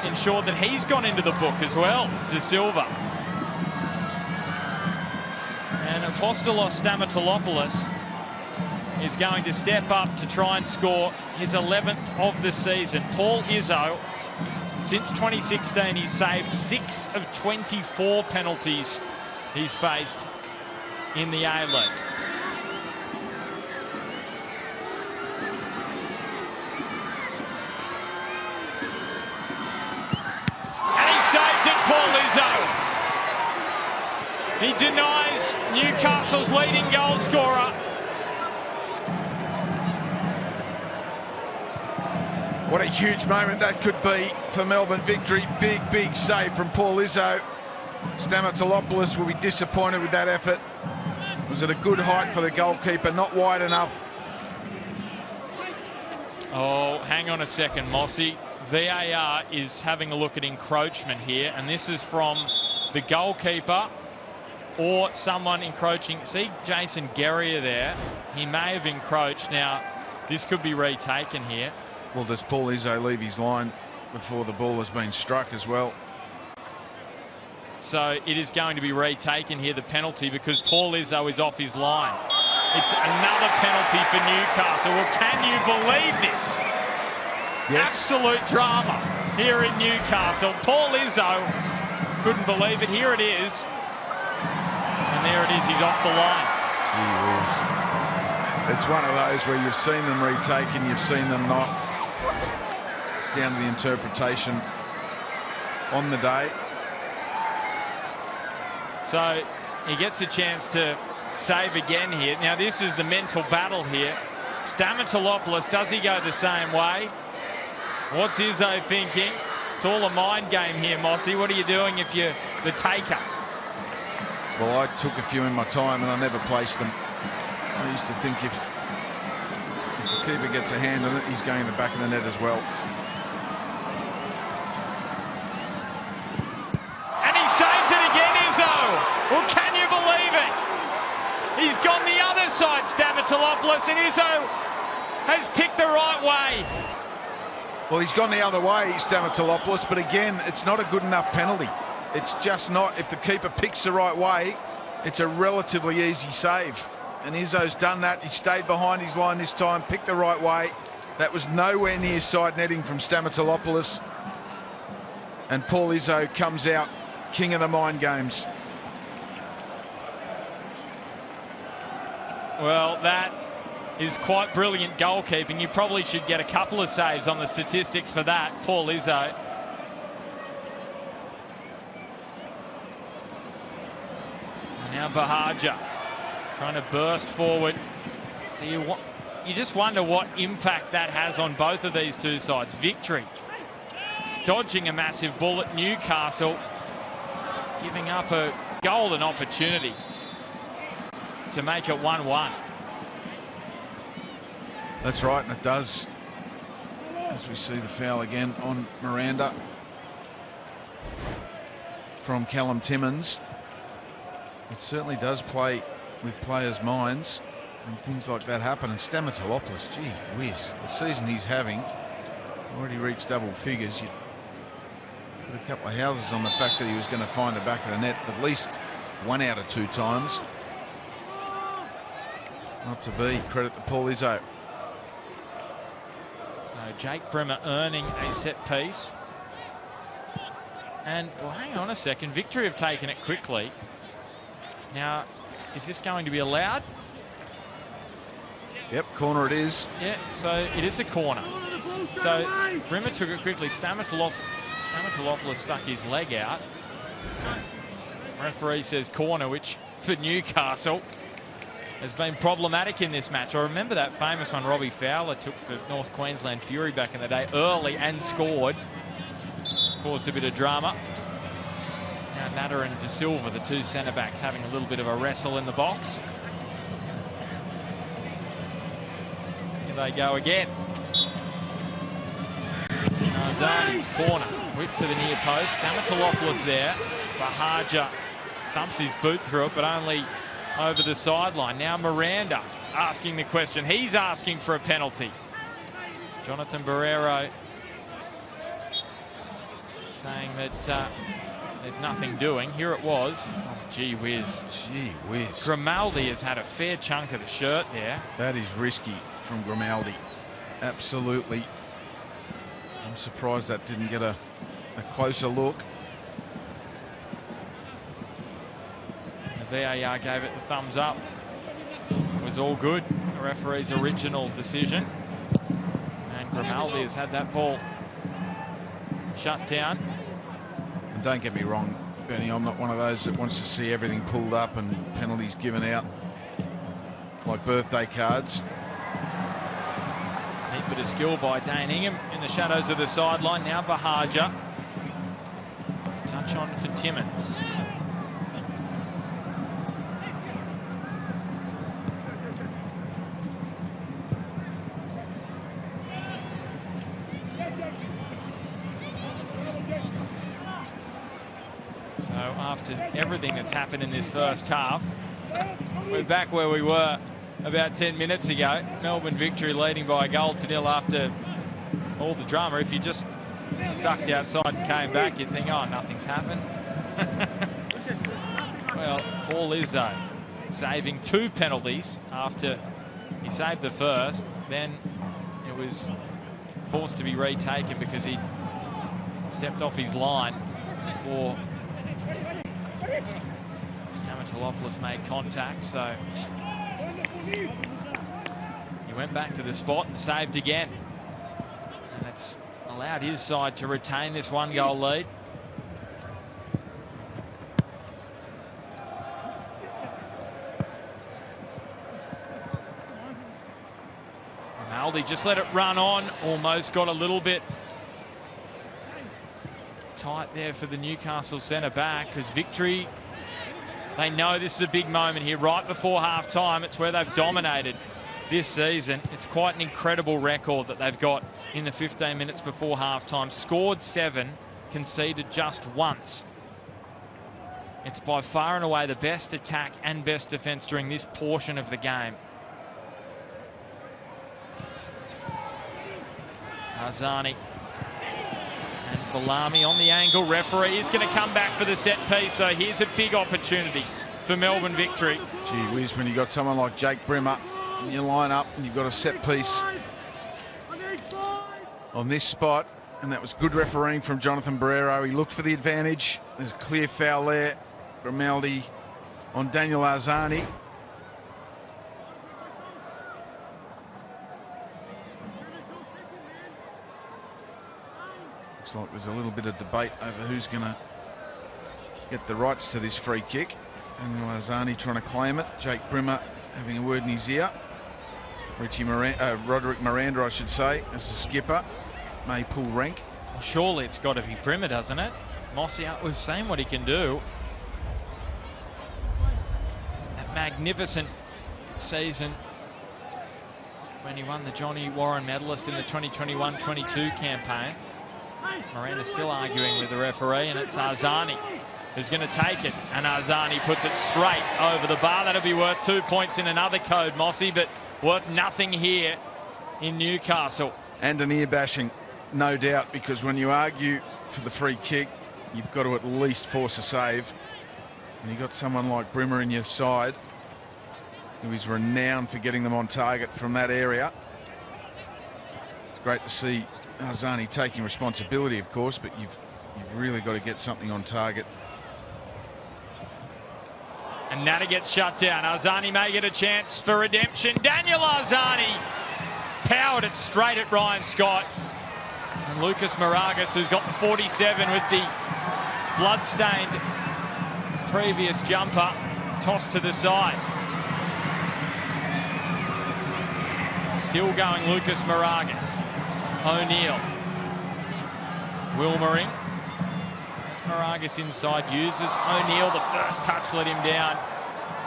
ensured that he's gone into the book as well, De Silva. And Apostolos Stamatolopoulos is going to step up to try and score his 11th of the season. Paul Izzo, since 2016, he's saved 6 of 24 penalties he's faced in the A-League. And he saved it, Paul Izzo. He denies Newcastle's leading goal scorer. What a huge moment that could be for Melbourne victory. Big, big save from Paul Izzo. Stamatolopoulos will be disappointed with that effort. Was it a good height for the goalkeeper? Not wide enough. Oh, hang on a second, Mossy. VAR is having a look at encroachment here, and this is from the goalkeeper or someone encroaching. See Jason Guerrier there? He may have encroached. Now, this could be retaken here. Well, does Paul Izzo leave his line before the ball has been struck as well? So it is going to be retaken here, the penalty, because Paul Izzo is off his line. It's another penalty for Newcastle. Well, can you believe this? Yes. Absolute drama here in Newcastle. Paul Izzo couldn't believe it. Here it is. And there it is. He's off the line. Gee whiz. It's one of those where you've seen them retaken, you've seen them not. It's down to the interpretation on the day. So he gets a chance to save again here. Now this is the mental battle here. Stamatolopoulos, does he go the same way? What's Izzo thinking? It's all a mind game here, Mossy. What are you doing if you're the taker? Well, I took a few in my time and I never placed them. I used to think if the keeper gets a hand on it, he's going in the back of the net as well. And he saved it again, Izzo. Well, can you believe it? He's gone the other side, Stamatolopoulos, and Izzo has picked the right way. Well, he's gone the other way, Stamatolopoulos, but again, it's not a good enough penalty. It's just not. If the keeper picks the right way, it's a relatively easy save. And Izzo's done that. He stayed behind his line this time, picked the right way. That was nowhere near side netting from Stamatolopoulos. And Paul Izzo comes out king of the mind games. Well, that is quite brilliant goalkeeping. You probably should get a couple of saves on the statistics for that, Paul Izzo. Now Bahaja trying to burst forward. So you just wonder what impact that has on both of these two sides. Victory dodging a massive bullet. Newcastle giving up a golden opportunity to make it 1-1. That's right, and it does, as we see the foul again on Miranda from Callum Timmins. It certainly does play with players' minds, and things like that happen. And Stamatolopoulos, gee whiz, the season he's having, already reached double figures. You'd put a couple of houses on the fact that he was going to find the back of the net at least 1 out of 2 times. Not to be. Credit to Paul Izzo. So Jake Brimmer earning a set piece. And, well, hang on a second. Victory have taken it quickly. Now, is this going to be allowed? Yep, corner it is. Yeah, so it is a corner. So Brimmer took it quickly. Stamatolopoulos stuck his leg out. Referee says corner, which for Newcastle has been problematic in this match. I remember that famous one Robbie Fowler took for North Queensland Fury back in the day, early and scored. Caused a bit of drama. Now Natter and De Silva, the two centre-backs, having a little bit of a wrestle in the box. they go again. Arzani's corner, whip to the near post. Stamatolopoulos there. Bahaja thumps his boot through it, but only over the sideline. Now Miranda asking the question. He's asking for a penalty. Jonathan Barrero saying that there's nothing doing. Here it was. Oh, gee whiz. Gee whiz. Grimaldi has had a fair chunk of the shirt there. That is risky from Grimaldi. Absolutely. I'm surprised that didn't get a closer look. The VAR gave it the thumbs up. It was all good. The referee's original decision. And Grimaldi has had that ball shut down. And don't get me wrong, Benny, I'm not one of those that wants to see everything pulled up and penalties given out like birthday cards. Neat bit of skill by Dane Ingham in the shadows of the sideline. Now Bahaja. Touch on for Timmins. So after everything that's happened in this first half, we're back where we were about 10 minutes ago. Melbourne victory leading by a goal to nil after all the drama. If you just ducked outside and came back, you'd think, oh, nothing's happened. Well, Paul Izzo saving 2 penalties after he saved the first. Then it was forced to be retaken because he stepped off his line before Stamatolopoulos made contact. So he went back to the spot and saved again. And it's allowed his side to retain this 1-goal lead. Grimaldi just let it run on. Almost got a little bit tight there for the Newcastle centre back, because Victory, they know this is a big moment here right before half time. It's where they've dominated this season. It's quite an incredible record that they've got in the 15 minutes before half time. Scored 7, conceded just once. It's by far and away the best attack and best defence during this portion of the game. Arzani and Falami on the angle. Referee is going to come back for the set piece, so here's a big opportunity for Melbourne Victory. Gee whiz, when you've got someone like Jake Brimmer in your line-up and you've got a set piece on this spot, and that was good refereeing from Jonathan Barrero. He looked for the advantage. There's a clear foul there. Grimaldi on Daniel Arzani. Looks like there's a little bit of debate over who's going to get the rights to this free kick. Daniel Arzani trying to claim it. Jake Brimmer having a word in his ear. Roderick Miranda, I should say, as the skipper, may pull rank. Well, surely it's got to be Brimmer, doesn't it? Mossy, we've seen what he can do. That magnificent season when he won the Johnny Warren medalist in the 2021-22 campaign. Miranda's still arguing with the referee, and it's Arzani who's going to take it, and Arzani puts it straight over the bar. That'll be worth 2 points in another code, Mossy, but worth nothing here in Newcastle. And an ear bashing, no doubt, because when you argue for the free kick, you've got to at least force a save. And you've got someone like Brimmer in your side who is renowned for getting them on target from that area. It's great to see Arzani taking responsibility, of course, but you've really got to get something on target. And Nata gets shut down. Arzani may get a chance for redemption. Daniel Arzani powered it straight at Ryan Scott. And Lucas Moragas, who's got the 47 with the blood-stained previous jumper, tossed to the side. Still going Lucas Moragas. O'Neill. Wilmering. Moragas inside, uses O'Neill. The first touch let him down,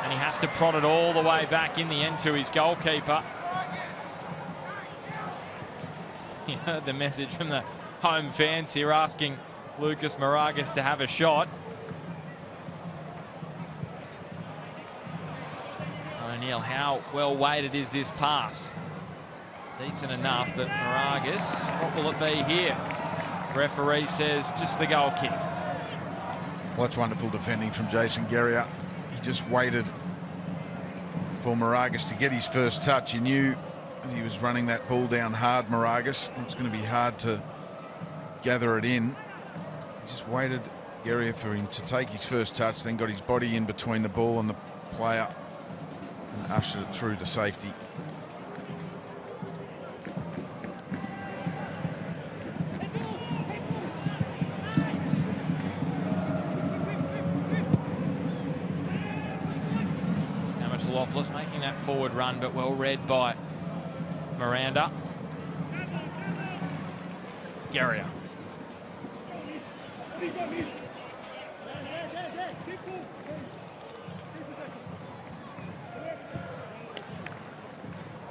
and he has to prod it all the way back in the end to his goalkeeper. You heard the message from the home fans here asking Lucas Moragas to have a shot. O'Neill, how well weighted is this pass? Decent enough, but Moragas, what will it be here? Referee says just the goal kick. Well, that's wonderful defending from Jason Guerrier. He just waited for Moragas to get his first touch. He knew that he was running that ball down hard, Moragas. It's going to be hard to gather it in. He just waited, Guerrier, for him to take his first touch, then got his body in between the ball and the player and ushered it through to safety. Making that forward run, but well read by Miranda. Guerrier.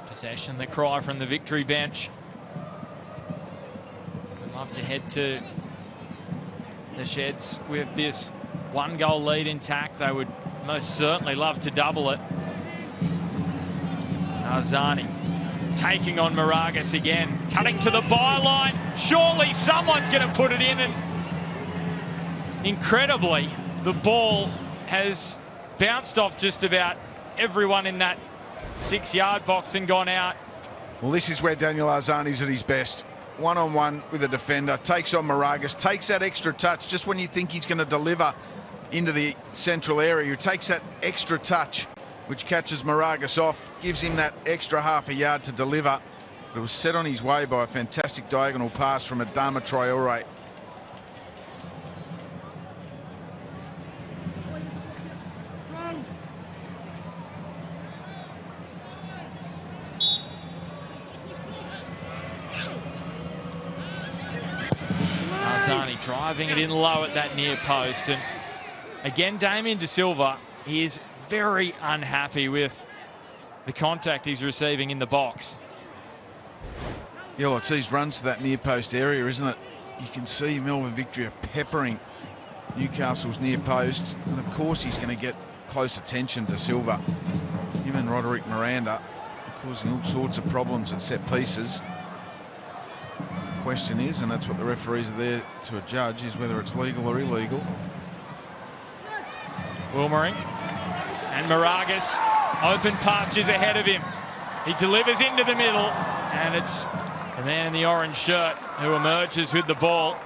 Possession, the cry from the Victory bench. We'd love to head to the Sheds with this one-goal lead intact. They would most certainly love to double it. Arzani taking on Moragas again, cutting to the byline. Surely someone's going to put it in, and incredibly, the ball has bounced off just about everyone in that 6-yard box and gone out. Well, this is where Daniel Arzani's at his best. One-on-one with a defender, takes on Moragas, takes that extra touch just when you think he's going to deliver into the central area. He takes that extra touch, which catches Moragas off, gives him that extra half a yard to deliver. But it was set on his way by a fantastic diagonal pass from Adama Traore. Arzani driving it in low at that near post. And again, Damien De Silva, he is very unhappy with the contact he's receiving in the box. Yeah, well, it's these runs to that near post area, isn't it? You can see Melbourne Victory are peppering Newcastle's near post, and of course he's going to get close attention to Silva. Him and Roderick Miranda are causing all sorts of problems at set pieces. The question is, and that's what the referees are there to judge, is whether it's legal or illegal. Wilmering. And Moragas, open pastures ahead of him. He delivers into the middle, and it's the man in the orange shirt who emerges with the ball.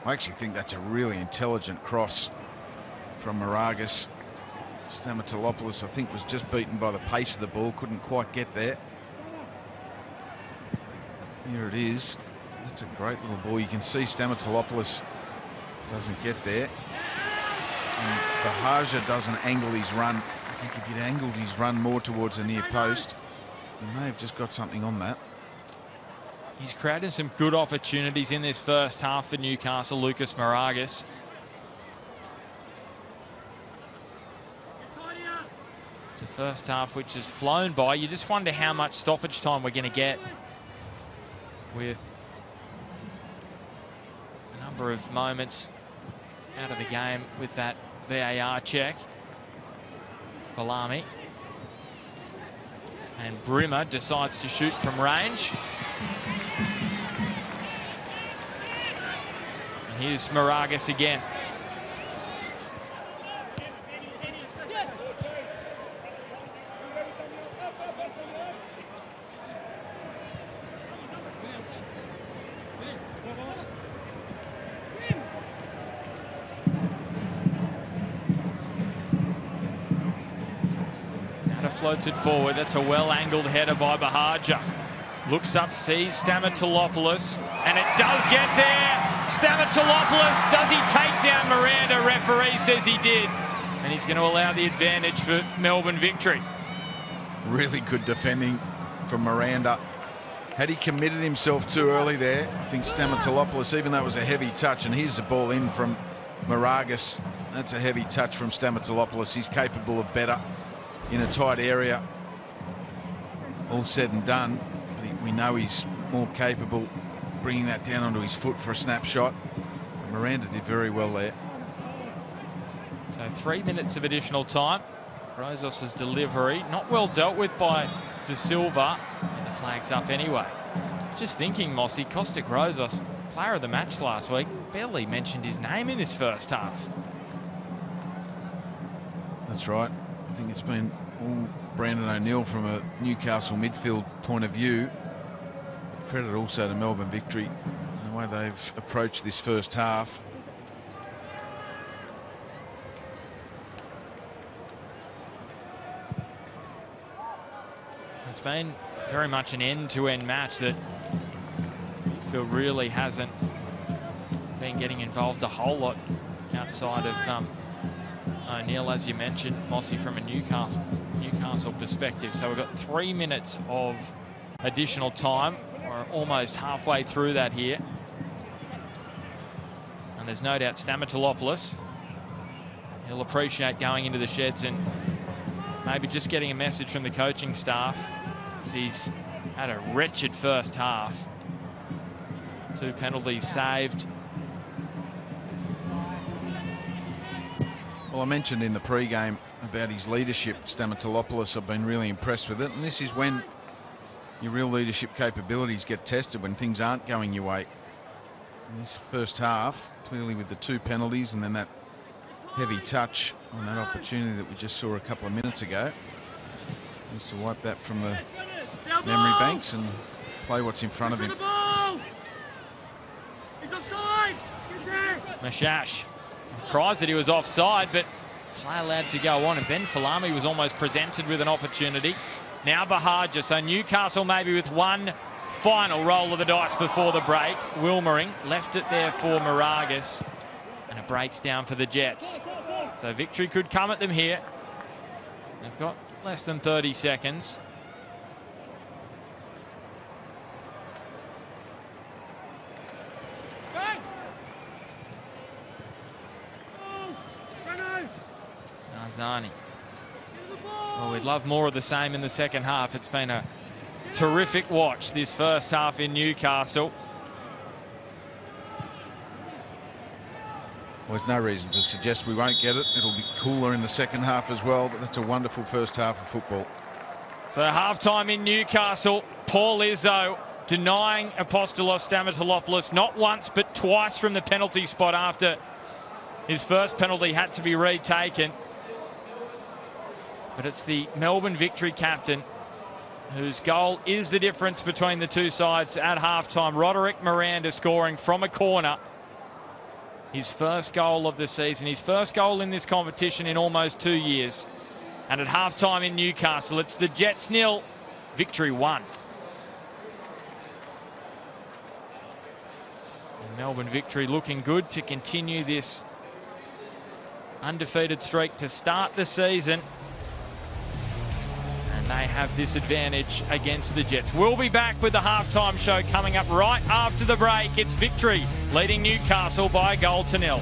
I actually think that's a really intelligent cross from Moragas. Stamatolopoulos, I think, was just beaten by the pace of the ball, couldn't quite get there. Here it is. That's a great little ball. You can see Stamatolopoulos doesn't get there. And Bahaja doesn't angle his run. I think if he'd angled his run more towards the near post, he may have just got something on that. He's created some good opportunities in this first half for Newcastle, Lucas Moragas. It's a first half which has flown by. You just wonder how much stoppage time we're going to get with a number of moments out of the game with that VAR check. Valami. And Brimmer decides to shoot from range. And here's Moragas again. Floats it forward. That's a well-angled header by Bahaja. Looks up, sees Stamatolopoulos, and it does get there. Stamatolopoulos, does he take down Miranda? Referee says he did. And he's going to allow the advantage for Melbourne Victory. Really good defending from Miranda. Had he committed himself too early there, I think Stamatolopoulos, even though it was a heavy touch, and here's the ball in from Moragas. That's a heavy touch from Stamatolopoulos. He's capable of better in a tight area. All said and done, we know he's more capable, bringing that down onto his foot for a snapshot. Miranda did very well there. So 3 minutes of additional time. Rosas' delivery, not well dealt with by De Silva, and the flag's up anyway. Just thinking, Mossy, Costa Rosas, player of the match last week, barely mentioned his name in this first half. That's right. I think it's been all Brandon O'Neill from a Newcastle midfield point of view. Credit also to Melbourne Victory and the way they've approached this first half. It's been very much an end-to-end match that midfield really hasn't been getting involved a whole lot outside of O'Neill, as you mentioned, Mossy, from a Newcastle perspective. So we've got 3 minutes of additional time. We're almost halfway through that here. And there's no doubt Stamatolopoulos, he'll appreciate going into the sheds and maybe just getting a message from the coaching staff. He's had a wretched first half. 2 penalties saved. Well, I mentioned in the pre-game about his leadership, Stamatolopoulos. I've been really impressed with it, and this is when your real leadership capabilities get tested, when things aren't going your way. In this first half, clearly with the 2 penalties and then that heavy touch on that opportunity that we just saw a couple of minutes ago. Needs to wipe that from the memory banks and play what's in front of him. Mashash cries that he was offside, but play allowed to go on, and Ben Falami was almost presented with an opportunity. Now Bahaja, so Newcastle maybe with one final roll of the dice before the break. Wilmering left it there for Moragas, and it breaks down for the Jets. So victory could come at them here. They've got less than 30 seconds. Narzani. Well, we'd love more of the same in the second half. It's been a terrific watch this first half in Newcastle. Well, there's no reason to suggest we won't get it. It'll be cooler in the second half as well, but that's a wonderful first half of football. So half-time in Newcastle. Paul Izzo denying Apostolos Stamatolopoulos not once but twice from the penalty spot after his first penalty had to be retaken. But it's the Melbourne Victory captain whose goal is the difference between the two sides at half-time. Roderick Miranda scoring from a corner. His first goal of the season, his first goal in this competition in almost 2 years. And at half-time in Newcastle, it's the Jets 0, Victory 1. And Melbourne Victory looking good to continue this undefeated streak to start the season. And they have this advantage against the Jets. We'll be back with the halftime show coming up right after the break. It's Victory leading Newcastle by a goal to 0.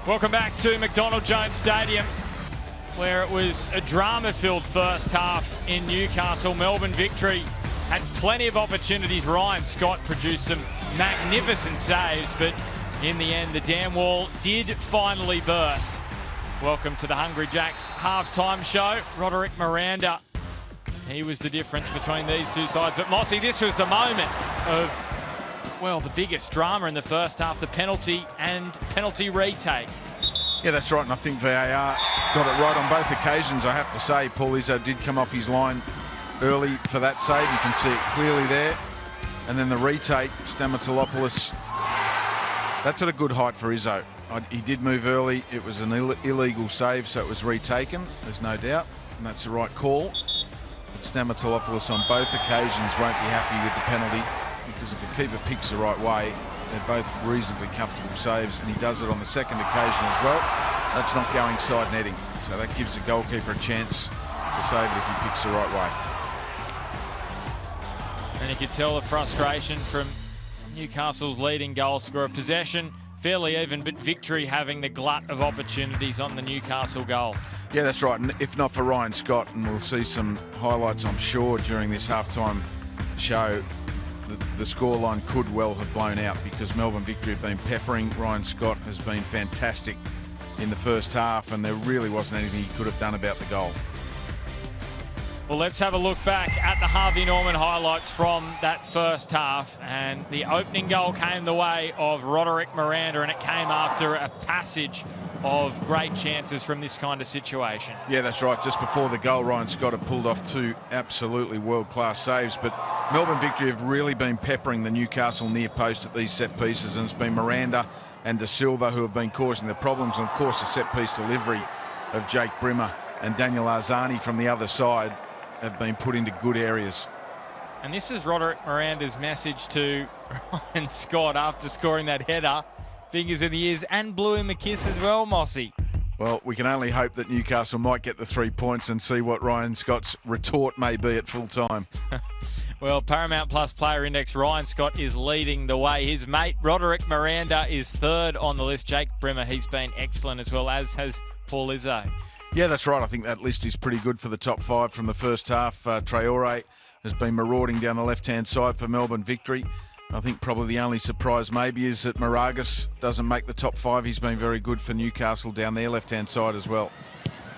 Welcome back to McDonald Jones Stadium, where it was a drama-filled first half in Newcastle. Melbourne Victory had plenty of opportunities. Ryan Scott produced some magnificent saves, but in the end, the dam wall did finally burst. Welcome to the Hungry Jacks halftime show. Roderick Miranda, he was the difference between these two sides. But Mossy, this was the moment of, well, the biggest drama in the first half, the penalty and penalty retake. Yeah, that's right, and I think VAR got it right on both occasions. I have to say, Paul Izzo did come off his line early for that save. You can see it clearly there. And then the retake, Stamatolopoulos, that's at a good height for Izzo. He did move early. It was an illegal save, so it was retaken, there's no doubt, and that's the right call. But Stamatolopoulos on both occasions won't be happy with the penalty, because if the keeper picks the right way, they're both reasonably comfortable saves, and he does it on the second occasion as well. That's not going side netting, so that gives the goalkeeper a chance to save it if he picks the right way. And you could tell the frustration from Newcastle's leading goal scorer. Possession fairly even, but Victory having the glut of opportunities on the Newcastle goal. Yeah, that's right, and if not for Ryan Scott, and we'll see some highlights, I'm sure, during this halftime show, the scoreline could well have blown out, because Melbourne Victory have been peppering. Ryan Scott has been fantastic in the first half, and there really wasn't anything he could have done about the goal. Well, let's have a look back at the Harvey Norman highlights from that first half. And the opening goal came the way of Roderick Miranda, and it came after a passage of great chances from this kind of situation. Yeah, that's right. Just before the goal, Ryan Scott had pulled off two absolutely world-class saves. But Melbourne Victory have really been peppering the Newcastle near post at these set pieces, and it's been Miranda and De Silva who have been causing the problems. And, of course, the set-piece delivery of Jake Brimmer and Daniel Arzani from the other side have been put into good areas. And this is Roderick Miranda's message to Ryan Scott after scoring that header. Fingers in the ears, and blew him a kiss as well, Mossy. Well, we can only hope that Newcastle might get the 3 points and see what Ryan Scott's retort may be at full time. Well, Paramount Plus Player Index, Ryan Scott is leading the way. His mate Roderick Miranda is third on the list. Jake Brimmer, he's been excellent, as well as has Paul Izzo. Yeah, that's right. I think that list is pretty good for the top five from the first half. Traore has been marauding down the left-hand side for Melbourne Victory. I think probably the only surprise maybe is that Moragas doesn't make the top five. He's been very good for Newcastle down their left-hand side as well.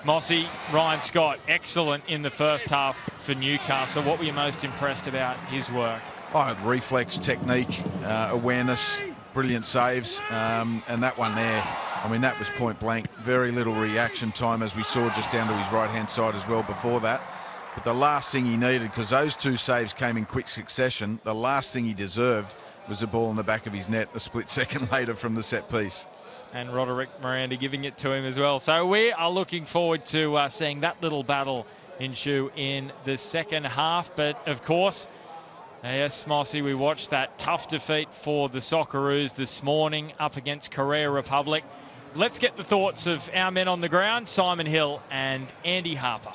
Mossy, Ryan Scott, excellent in the first half for Newcastle. What were you most impressed about his work? Oh, reflex, technique, awareness, brilliant saves, and that one there, I mean, that was point blank. Very little reaction time, as we saw just down to his right-hand side as well before that. But the last thing he needed, because those two saves came in quick succession, the last thing he deserved was a ball in the back of his net a split second later from the set piece. And Roderick Miranda giving it to him as well. So we are looking forward to seeing that little battle ensue in the second half. But, of course, yes, Mossy, we watched that tough defeat for the Socceroos this morning up against Korea Republic. Let's get the thoughts of our men on the ground, Simon Hill and Andy Harper.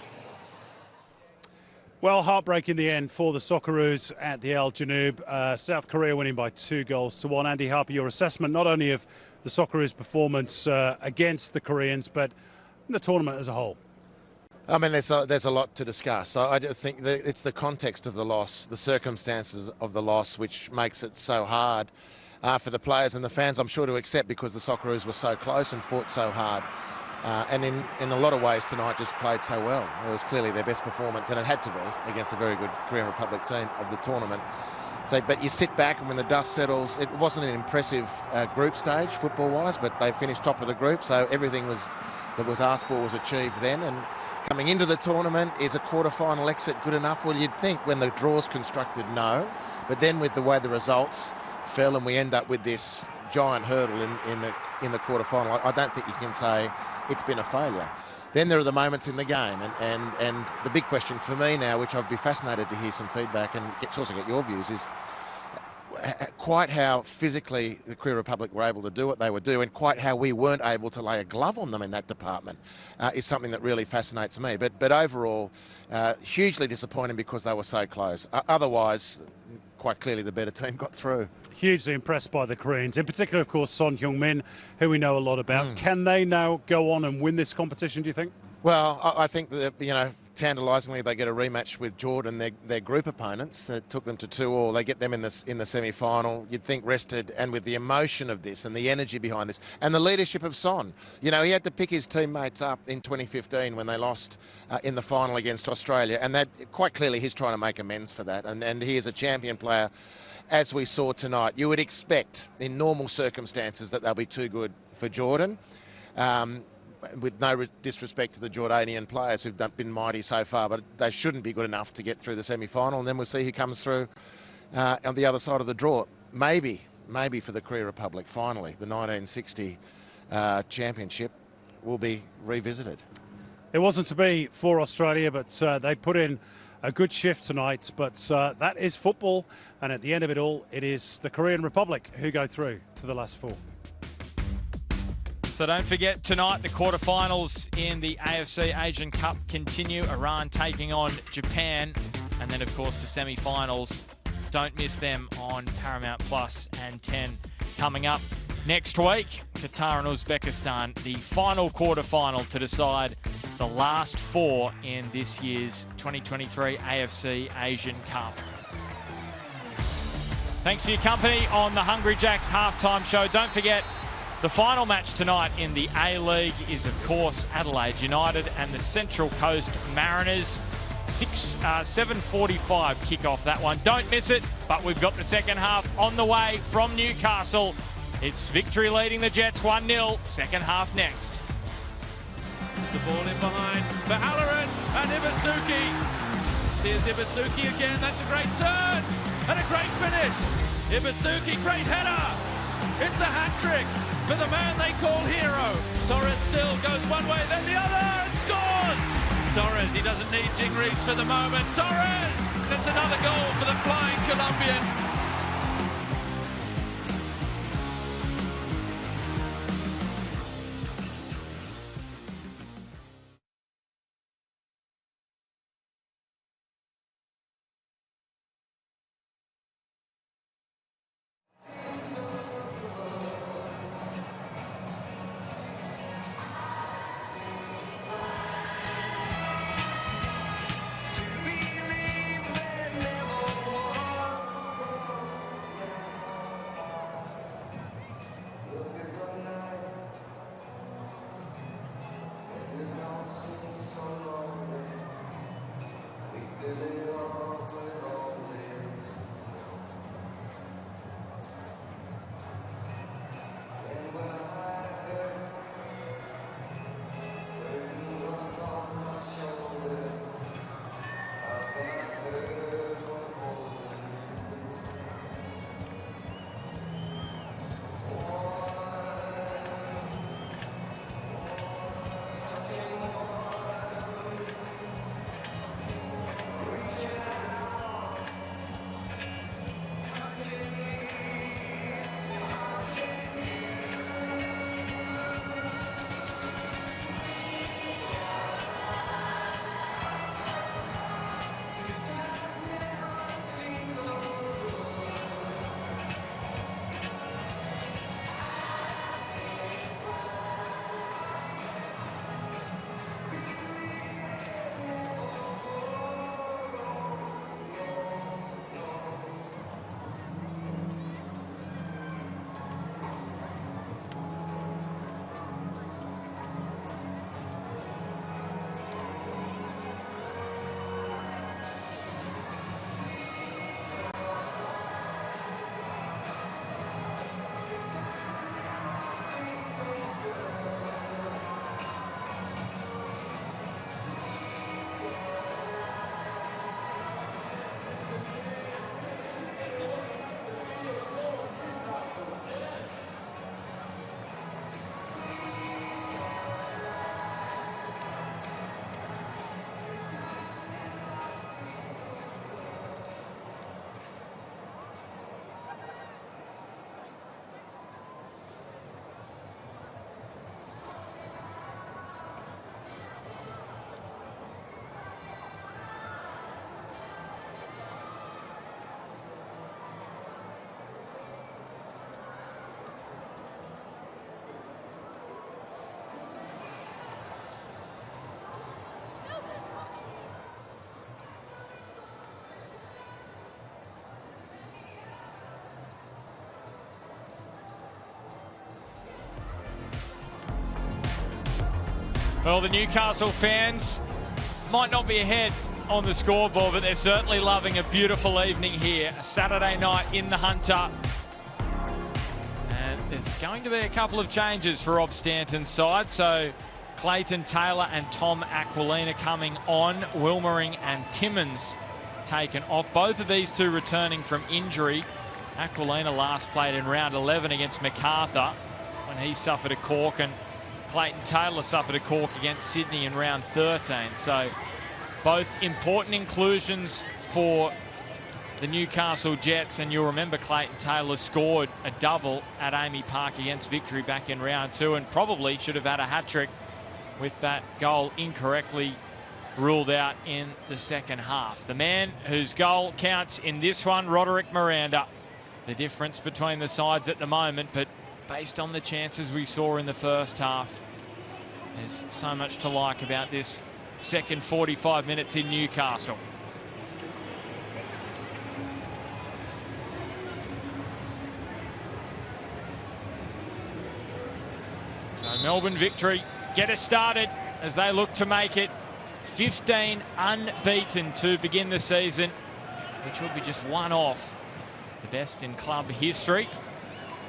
Well, heartbreak in the end for the Socceroos at the Al Janoub. South Korea winning by 2-1. Andy Harper, your assessment not only of the Socceroos' performance against the Koreans, but the tournament as a whole. I mean, there's a lot to discuss. I just think that it's the context of the loss, the circumstances of the loss, which makes it so hard for the players and the fans, I'm sure, to accept, because the Socceroos were so close and fought so hard. And in a lot of ways tonight just played so well. It was clearly their best performance, and it had to be against a very good Korean Republic team of the tournament. So, but you sit back, and when the dust settles, it wasn't an impressive group stage football-wise, but they finished top of the group, so everything that was asked for was achieved then. And coming into the tournament, is a quarter-final exit good enough? Well, you'd think when the draw's constructed, no. But then with the way the results fell, and we end up with this giant hurdle in the quarter-final, I don't think you can say it's been a failure. Then there are the moments in the game, and the big question for me now, which I'd be fascinated to hear some feedback and also get your views, is quite how physically the Korea Republic were able to do what they were doing, and quite how we weren't able to lay a glove on them in that department is something that really fascinates me. But overall, hugely disappointing because they were so close. Otherwise, quite clearly the better team got through. Hugely impressed by the Koreans, in particular, of course, Son Heung-min, who we know a lot about. Can they now go on and win this competition, do you think? Well, I think that, tantalisingly, they get a rematch with Jordan, their group opponents. That took them to 2-2. They get them in the semi-final. You'd think rested, and with the emotion of this and the energy behind this and the leadership of Son. He had to pick his teammates up in 2015 when they lost in the final against Australia, and that quite clearly he's trying to make amends for that. And he is a champion player, as we saw tonight. You would expect, in normal circumstances, that they'll be too good for Jordan. With no disrespect to the Jordanian players who've been mighty so far, but they shouldn't be good enough to get through the semi-final, and then we'll see who comes through on the other side of the draw. Maybe for the Korea Republic, finally, the 1960 championship will be revisited. It wasn't to be for Australia, but they put in a good shift tonight, but that is football, and at the end of it all, it is the Korean Republic who go through to the last 4. So don't forget, tonight the quarterfinals in the AFC Asian Cup continue. Iran taking on Japan. And then, of course, the semi-finals. Don't miss them on Paramount Plus and 10 coming up next week. Qatar and Uzbekistan, the final quarterfinal to decide the last 4 in this year's 2023 AFC Asian Cup. Thanks for your company on the Hungry Jacks halftime show. Don't forget, the final match tonight in the A-League is, of course, Adelaide United and the Central Coast Mariners. 7:45 kickoff, that one. Don't miss it, but we've got the second half on the way from Newcastle. It's Victory leading the Jets 1-0. Second half next. It's the ball in behind for Halloran and Ibasuki. Here's Ibasuki again. That's a great turn and a great finish. Ibasuki, great header. It's a hat-trick for the man they call hero. Torres still goes one way, then the other, and scores! Torres, he doesn't need Jing Reese for the moment. Torres! That's another goal for the flying Colombian. Well, the Newcastle fans might not be ahead on the scoreboard, but they're certainly loving a beautiful evening here. A Saturday night in the Hunter. And there's going to be a couple of changes for Rob Stanton's side. So Clayton Taylor and Tom Aquilina coming on. Wilmering and Timmins taken off. Both of these two returning from injury. Aquilina last played in round 11 against MacArthur when he suffered a cork, and Clayton Taylor suffered a cork against Sydney in round 13. So both important inclusions for the Newcastle Jets, and you'll remember Clayton Taylor scored a double at Amy Park against Victory back in round 2, and probably should have had a hat-trick with that goal incorrectly ruled out in the second half. The man whose goal counts in this one, Roderick Miranda. The difference between the sides at the moment, but based on the chances we saw in the first half, there's so much to like about this second 45 minutes in Newcastle. So Melbourne Victory get us started as they look to make it 15 unbeaten to begin the season, which will be just one off the best in club history.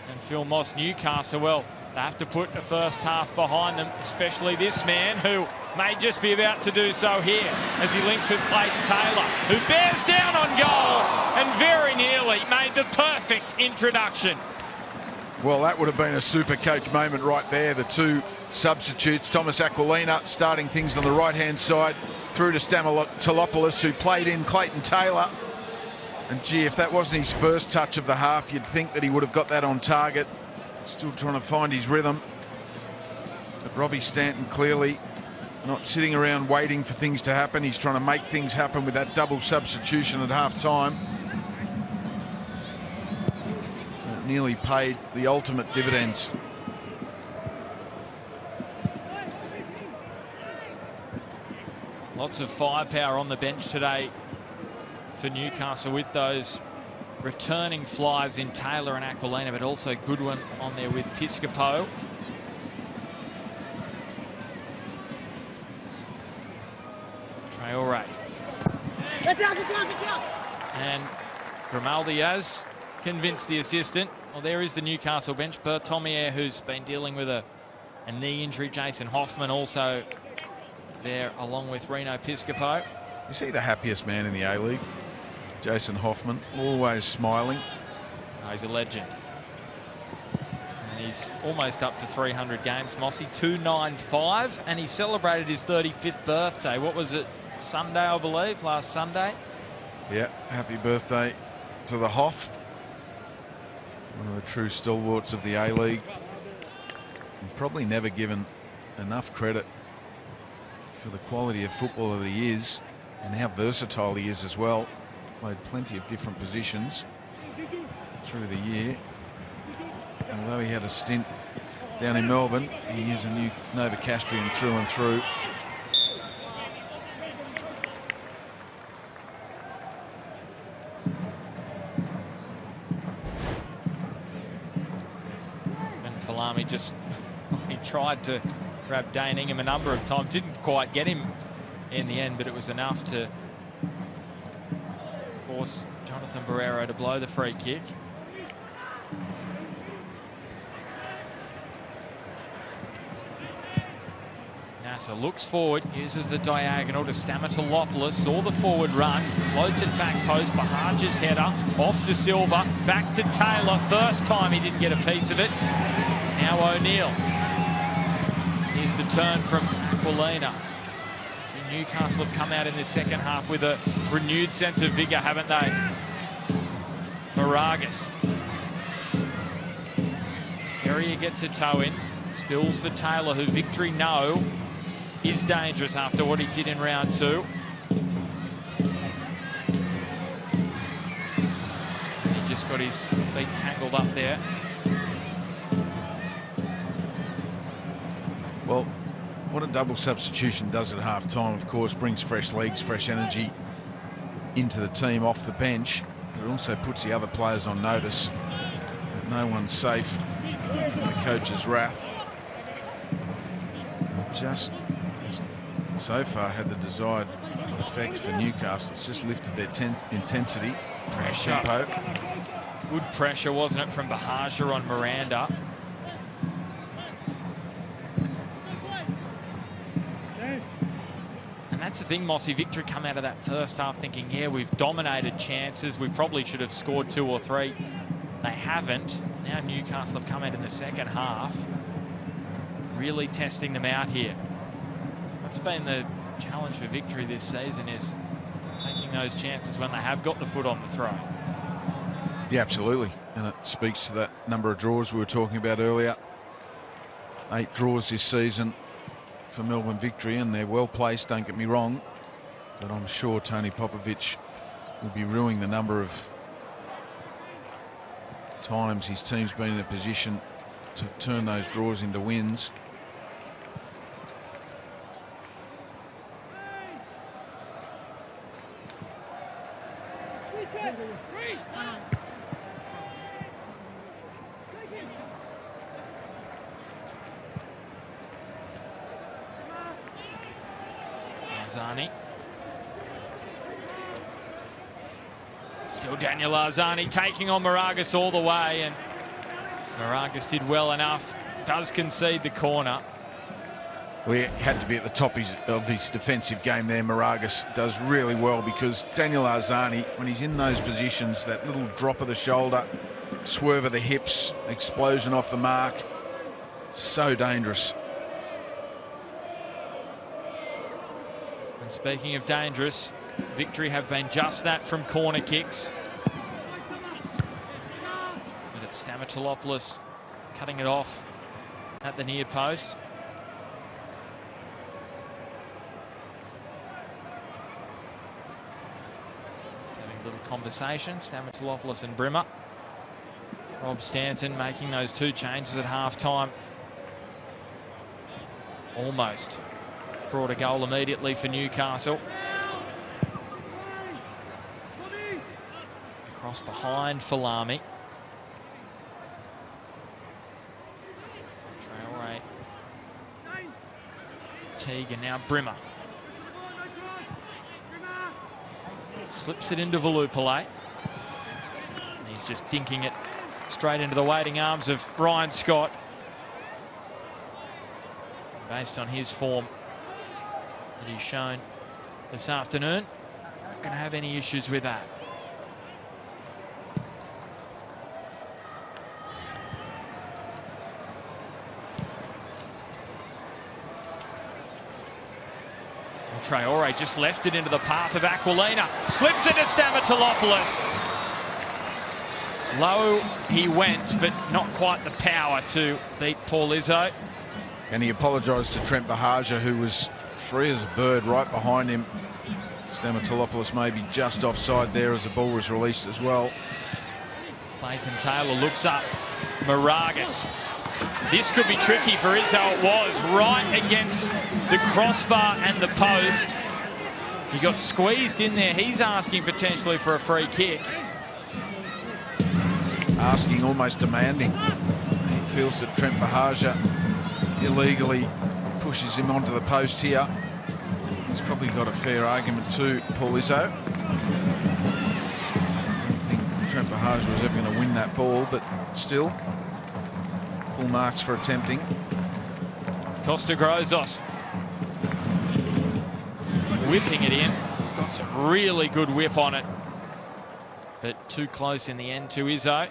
And Phil Moss, Newcastle, well, they have to put the first half behind them, especially this man who may just be about to do so here as he links with Clayton Taylor, who bears down on goal and very nearly made the perfect introduction. Well, that would have been a super coach moment right there. The two substitutes, Thomas Aquilina starting things on the right-hand side, through to Stamatoulopoulos, who played in Clayton Taylor. And gee, if that wasn't his first touch of the half, you'd think that he would have got that on target. Still trying to find his rhythm. But Robbie Stanton clearly not sitting around waiting for things to happen. He's trying to make things happen with that double substitution at half-time. It nearly paid the ultimate dividends. Lots of firepower on the bench today for Newcastle with those returning flyers in Taylor and Aquilina, but also Goodwin on there with Tiscapo. Traore. And Grimaldi has convinced the assistant. Well, there is the Newcastle bench. Bertomier, who's been dealing with a knee injury. Jason Hoffman also there along with Reno Piscopo. Is he the happiest man in the A-League? Jason Hoffman, always smiling. Oh, he's a legend. And he's almost up to 300 games, Mossy. 295, and he celebrated his 35th birthday. What was it? Sunday, I believe, last Sunday. Yeah, happy birthday to the Hoff. One of the true stalwarts of the A-League. And probably never given enough credit for the quality of footballer that he is and how versatile he is as well. Played plenty of different positions through the year. Although he had a stint down in Melbourne, he is a new Novocastrian through and through. And Falami just, he tried to grab Dane Ingham a number of times, didn't quite get him in the end, but it was enough to force Jonathan Barrero to blow the free kick. Nasser looks forward, uses the diagonal to Stamatoulopoulos, saw the forward run, floats it back post, Bahaja's header, off to Silva, back to Taylor. First time he didn't get a piece of it. Now O'Neill. Here's the turn from Aquilina. Newcastle have come out in the second half with a renewed sense of vigour, haven't they? Moragas. Area gets a toe in. Spills for Taylor, who Victory know is dangerous after what he did in round 2. He just got his feet tangled up there. Well, what a double substitution does at half-time, of course, brings fresh legs, fresh energy into the team off the bench. But it also puts the other players on notice that no one's safe from the coach's wrath. Just so far had the desired effect for Newcastle. It's just lifted their intensity, Pressure. tempo. Good pressure, wasn't it, from Bahaja on Miranda. And that's the thing, Mossy. Victory come out of that first half thinking, yeah, we've dominated chances. We probably should have scored 2 or 3. They haven't. Now Newcastle have come out in the second half, really testing them out here. What's been the challenge for Victory this season is taking those chances when they have got the foot on the throat. Yeah, absolutely. And it speaks to that number of draws we were talking about earlier. 8 draws this season for Melbourne Victory, and they're well placed, don't get me wrong. But I'm sure Tony Popovic will be ruining the number of times his team's been in a position to turn those draws into wins. Arzani. Still Daniel Arzani taking on Moragas all the way, and Moragas did well enough. Does concede the corner. Well, he had to be at the top of his defensive game there. Moragas does really well, because Daniel Arzani, when he's in those positions, that little drop of the shoulder, swerve of the hips, explosion off the mark, so dangerous. And speaking of dangerous, Victory have been just that from corner kicks. But it's Stamatolopoulos cutting it off at the near post. Just having a little conversation, Stamatolopoulos and Brimmer. Rob Stanton making those 2 changes at half-time. Almost brought a goal immediately for Newcastle. Cross behind for Lamy. Traore. Teague, and now Brimmer. Slips it into Valupale. And he's just dinking it straight into the waiting arms of Ryan Scott. Based on his form that he's shown this afternoon, not going to have any issues with that. Traore just left it into the path of Aquilina. Slips into Stamatolopoulos. Low he went, but not quite the power to beat Paul Izzo. And he apologised to Trent Bahaja, who was free as a bird right behind him. Stamatolopoulos maybe just offside there as the ball was released as well. Clayton Taylor looks up. Moragas. This could be tricky for Izzo. It was right against the crossbar and the post. He got squeezed in there. He's asking potentially for a free kick. Asking, almost demanding. He feels that Trent Bahaja illegally pushes him onto the post here. He's probably got a fair argument too, Paul Izzo. I don't think Trent Bahaja was ever going to win that ball, but still, full marks for attempting. Costa Grozos whipping it in. Got some really good whip on it, but too close in the end to Izzo.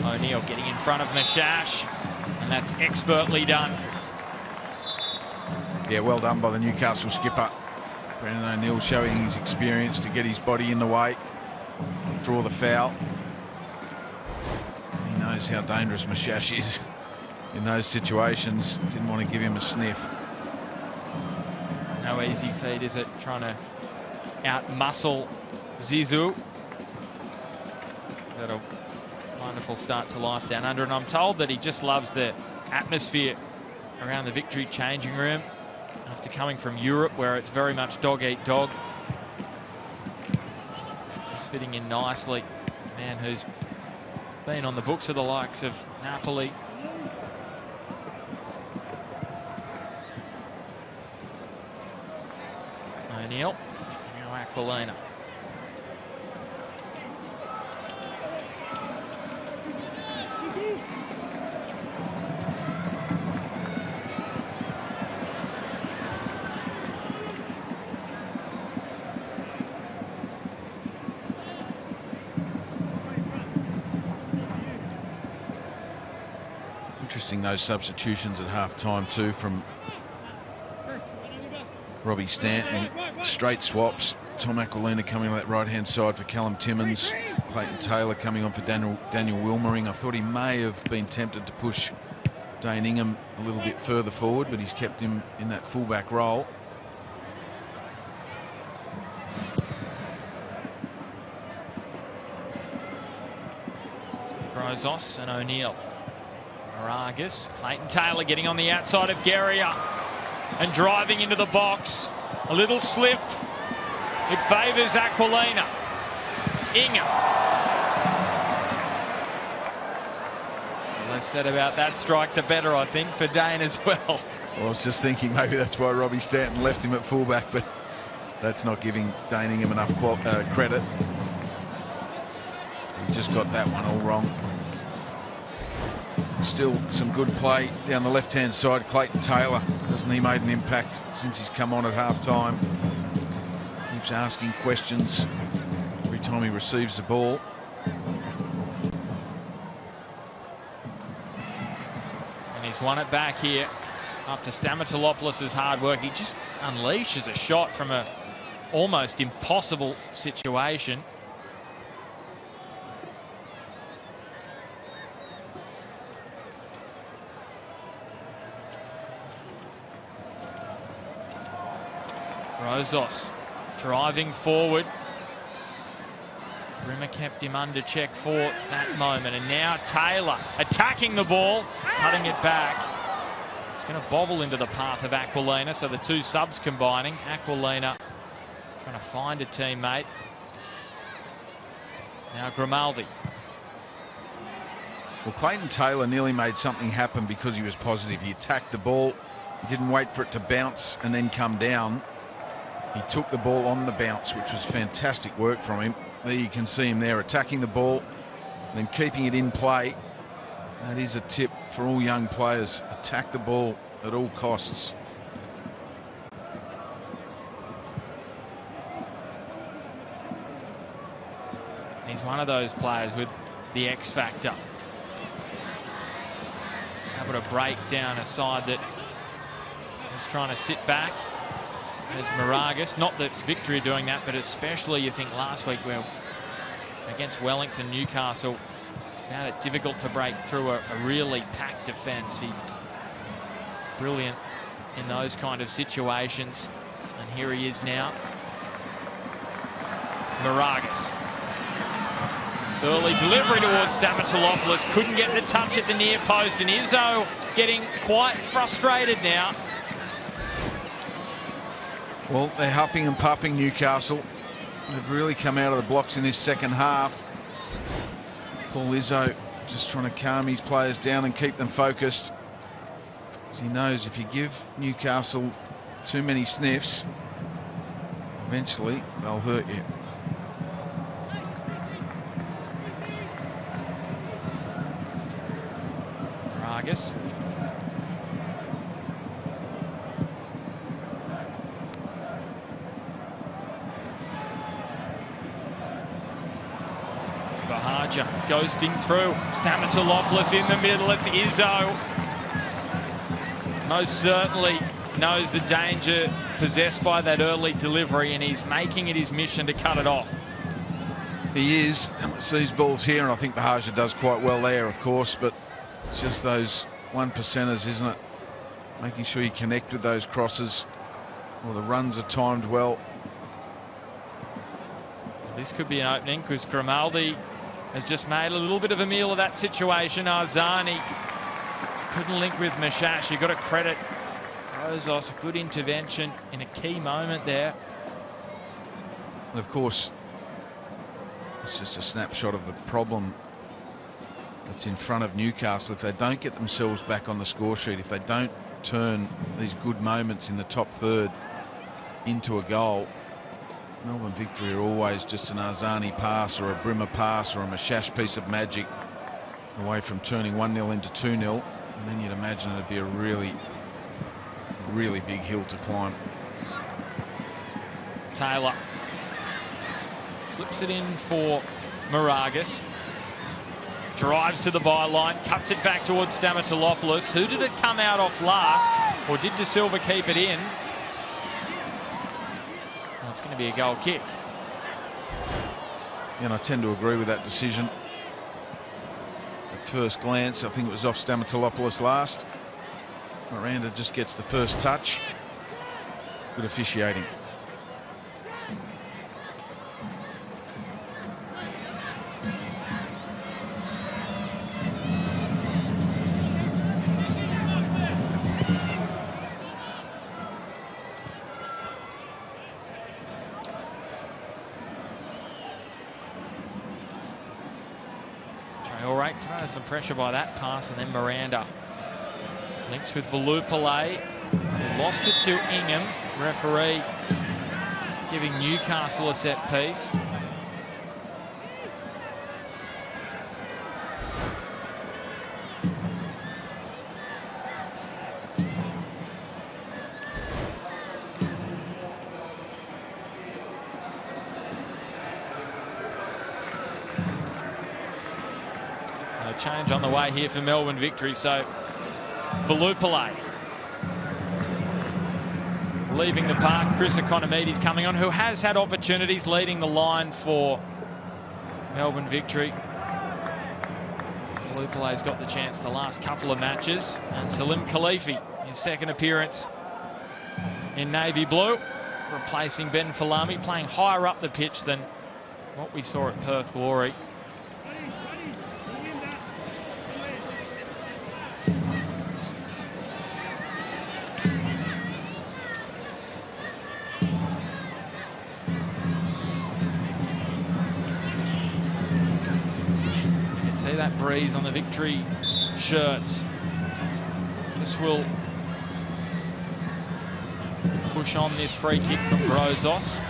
O'Neill getting in front of Mashash, and that's expertly done. Yeah, well done by the Newcastle skipper. Brendan O'Neill showing his experience to get his body in the way, draw the foul. He knows how dangerous Mashash is in those situations. Didn't want to give him a sniff. No easy feat, is it? Trying to out-muscle Zizou. Got a wonderful start to life down under, and I'm told that he just loves the atmosphere around the Victory changing room after coming from Europe, where it's very much dog eat dog. fitting in nicely. A man who's been on the books of the likes of Napoli. O'Neill, now Aquilina. Interesting, those substitutions at half-time too from Robbie Stanton. Straight swaps. Tom Aquilina coming on that right-hand side for Callum Timmins. Clayton Taylor coming on for Daniel Wilmering. I thought he may have been tempted to push Dane Ingham a little bit further forward, but he's kept him in that fullback role. Brozos and O'Neill. Moragas, Clayton Taylor getting on the outside of Guerrier and driving into the box. A little slip. It favours Aquilina. Ingham. The less said about that strike, the better, I think, for Dane as well. Well, I was just thinking maybe that's why Robbie Stanton left him at fullback, but that's not giving Dane Ingham enough credit. He just got that one all wrong. Still some good play down the left-hand side. Clayton Taylor, hasn't he made an impact since he's come on at half-time? Keeps asking questions every time he receives the ball. And he's won it back here after Stamatolopoulos' hard work. He just unleashes a shot from a almost impossible situation. Brozos driving forward. Rimmer kept him under check for that moment. And now Taylor attacking the ball, cutting it back. It's going to bobble into the path of Aquilina, so the two subs combining. Aquilina trying to find a teammate. Now Grimaldi. Well, Clayton Taylor nearly made something happen because he was positive. He attacked the ball. He didn't wait for it to bounce and then come down. He took the ball on the bounce, which was fantastic work from him. There you can see him there attacking the ball, then keeping it in play. That is a tip for all young players. Attack the ball at all costs. He's one of those players with the X factor. Able to break down a side that is trying to sit back. There's Moragas. Not that Victory are doing that, but especially you think last week where against Wellington, Newcastle found it difficult to break through a really packed defence. He's brilliant in those kind of situations. And here he is now. Moragas. Early delivery towards Stamatolopoulos. Couldn't get the touch at the near post. And Izzo getting quite frustrated now. Well, they're huffing and puffing, Newcastle. They've really come out of the blocks in this second half. Paul Izzo just trying to calm his players down and keep them focused. As he knows if you give Newcastle too many sniffs, eventually they'll hurt you. Vargas. Bahaja ghosting through. Stamatolopoulos in the middle. It's Izzo. Most certainly knows the danger possessed by that early delivery, and he's making it his mission to cut it off. He is. Sees balls here, and I think Bahaja does quite well there, of course, but it's just those 1%ers, isn't it? Making sure you connect with those crosses. Well, the runs are timed well. This could be an opening because Grimaldi has just made a little bit of a meal of that situation. Arzani couldn't link with Mashash. You've got to credit Brozos. A good intervention in a key moment there. And of course, It's just a snapshot of the problem that's in front of Newcastle. If they don't get themselves back on the score sheet, if they don't turn these good moments in the top third into a goal, Melbourne Victory are always just an Arzani pass or a Brimmer pass or a Mashash piece of magic away from turning 1-0 into 2-0. And then you'd imagine it'd be a really, really big hill to climb. Taylor slips it in for Moragas. Drives to the byline, cuts it back towards Stamatolopoulos. Who did it come out off last? Or did De Silva keep it in? Well, it's going to be a goal kick. And I tend to agree with that decision. At first glance, I think it was off Stamatolopoulos last. Miranda just gets the first touch. Good officiating. Some pressure by that pass, and then Miranda links with Valupale, who lost it to Ingham. Referee giving Newcastle a set piece. Change on the way here for Melbourne Victory. So Valupale leaving the park. Chris Economides coming on, who has had opportunities leading the line for Melbourne Victory. Valupale's got the chance the last couple of matches. And Salim Khalifi, his second appearance in navy blue, replacing Ben Falami, playing higher up the pitch than what we saw at Perth Glory. That breeze on the Victory shirts. This will push on this free kick from Brozos.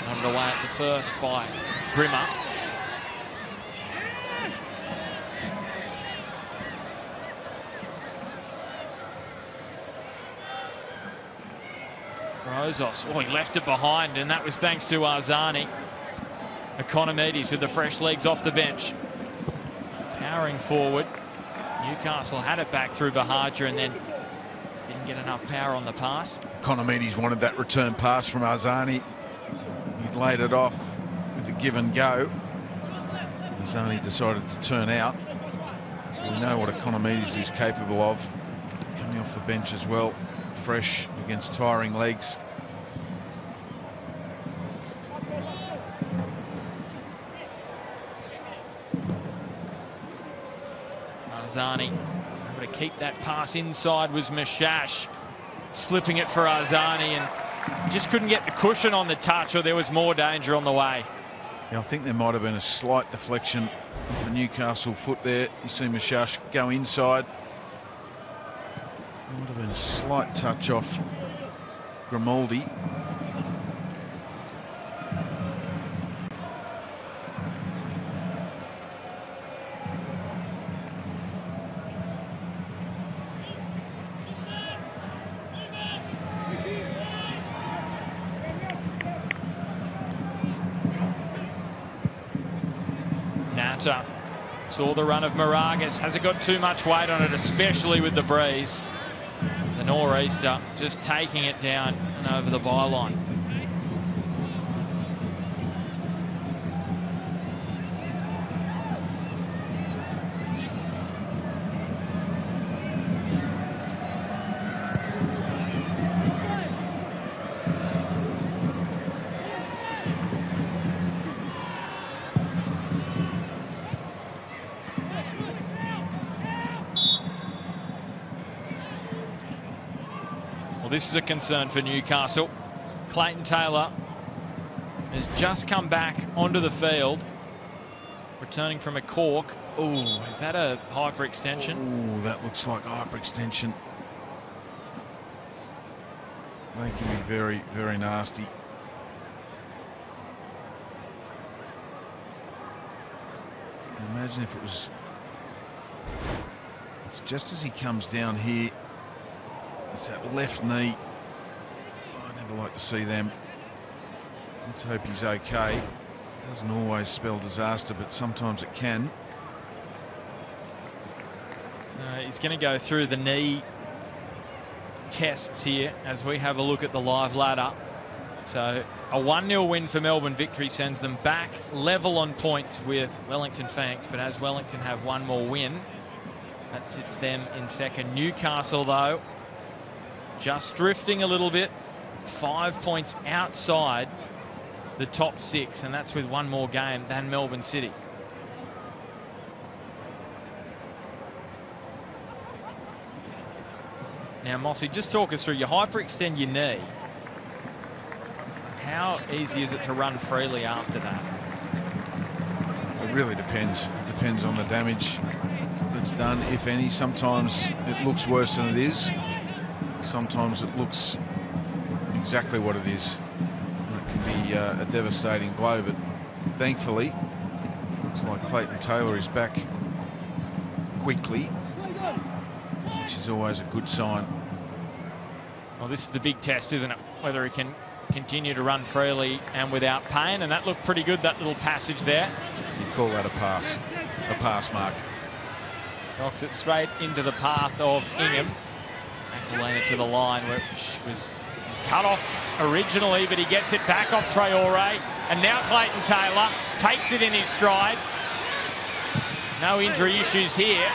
Underway at the first by Brimmer. Brozos, oh, he left it behind, and that was thanks to Arzani. Economides with the fresh legs off the bench. Powering forward. Newcastle had it back through Bahaja and then didn't get enough power on the pass. Economides wanted that return pass from Arzani. He'd laid it off with a give and go. Arzani decided to turn out. We know what Economides is capable of. Coming off the bench as well. Fresh against tiring legs. Arzani able to keep that pass inside was Mashash, slipping it for Arzani and just couldn't get the cushion on the touch, or there was more danger on the way. Yeah, I think there might have been a slight deflection of the Newcastle foot there. You see Mashash go inside. Might have been a slight touch off Grimaldi. Saw the run of Moragas. Has it got too much weight on it, especially with the breeze? The nor'easter just taking it down and over the byline. This is a concern for Newcastle. Clayton Taylor has just come back onto the field, returning from a cork. Oh, is that a hyperextension? Oh, that looks like hyperextension. They can be very, very nasty. Imagine if it was... It's just as he comes down here. It's that left knee. I never like to see them. Let's hope he's okay. Doesn't always spell disaster, but sometimes it can. So he's going to go through the knee tests here as we have a look at the live ladder. So a 1-0 win for Melbourne Victory sends them back level on points with Wellington Phoenix, but as Wellington have one more win, that sits them in second. Newcastle, though, just drifting a little bit, 5 points outside the top 6, and that's with one more game than Melbourne City. Now, Mossy, just talk us through. You hyperextend your knee. How easy is it to run freely after that? It really depends. It depends on the damage that's done, if any. Sometimes it looks worse than it is. Sometimes it looks exactly what it is. And it can be a devastating blow, but thankfully, looks like Clayton Taylor is back quickly, which is always a good sign. Well, this is the big test, isn't it? Whether he can continue to run freely and without pain, and that looked pretty good, that little passage there. You'd call that a pass mark. Knocks it straight into the path of Ingham. Aquilina to the line, which was cut off originally, but he gets it back off Traore, and now Clayton Taylor takes it in his stride. No injury issues here.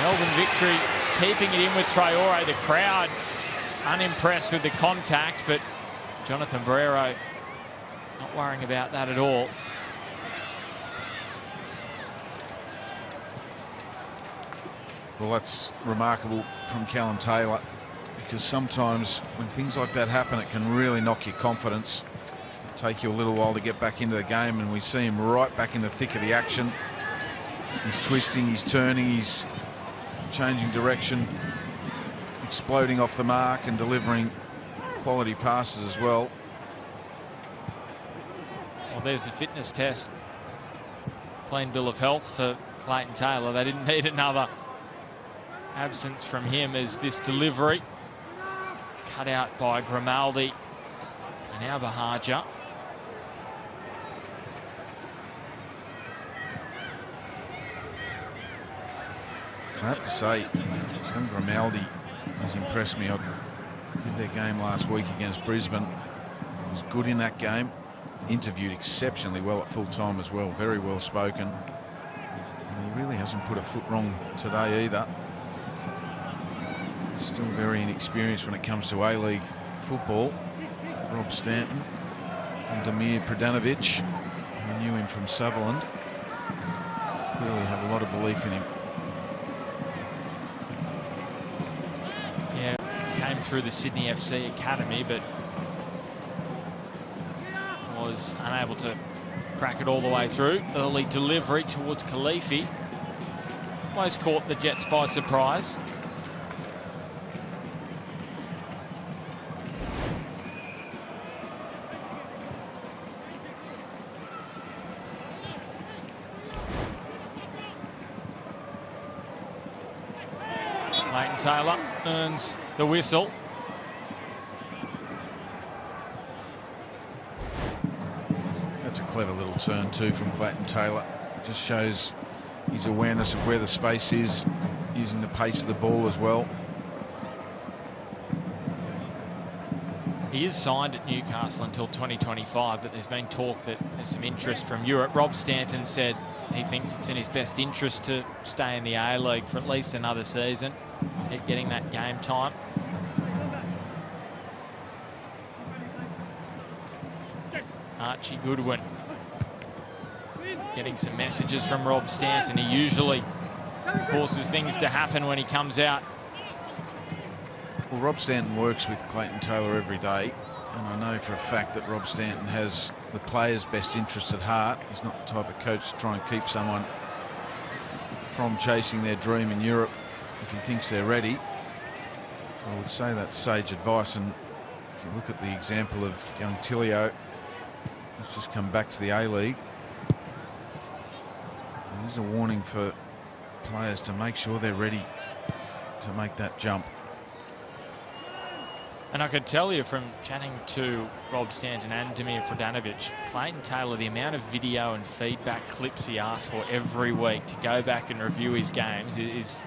Melbourne Victory keeping it in with Traore. The crowd unimpressed with the contact, but Jonathan Barrero not worrying about that at all. Well, that's remarkable from Callum Taylor, because sometimes when things like that happen, it can really knock your confidence. It'll take you a little while to get back into the game, and we see him right back in the thick of the action. He's twisting, he's turning, he's changing direction, exploding off the mark and delivering quality passes as well. Well, there's the fitness test. Clean bill of health for Clayton Taylor. They didn't need another absence from him as this delivery cut out by Grimaldi and now Bahaja. I have to say, young Grimaldi has impressed me. I did their game last week against Brisbane. He was good in that game. Interviewed exceptionally well at full time as well. Very well spoken. And he really hasn't put a foot wrong today either. Still very inexperienced when it comes to A-League football. Rob Stanton and Damir Pradanovic, who knew him from Sutherland, clearly have a lot of belief in him. Yeah, came through the Sydney FC Academy, but was unable to crack it all the way through. Early delivery towards Khalifi. Almost caught the Jets by surprise. Clayton Taylor earns the whistle. That's a clever little turn too from Clayton Taylor. Just shows his awareness of where the space is, using the pace of the ball as well. He is signed at Newcastle until 2025, but there's been talk that there's some interest from Europe. Rob Stanton said he thinks it's in his best interest to stay in the A-League for at least another season, getting that game time. Archie Goodwin getting some messages from Rob Stanton. He usually forces things to happen when he comes out. Well, Rob Stanton works with Clayton Taylor every day, and I know for a fact that Rob Stanton has the players' best interest at heart. He's not the type of coach to try and keep someone from chasing their dream in Europe if he thinks they're ready. So I would say that's sage advice. And if you look at the example of young Tilio, he's just come back to the A-League. It is a warning for players to make sure they're ready to make that jump. And I can tell you from chatting to Rob Stanton and Damir Pradanovic, Clayton Taylor, the amount of video and feedback clips he asks for every week to go back and review his games is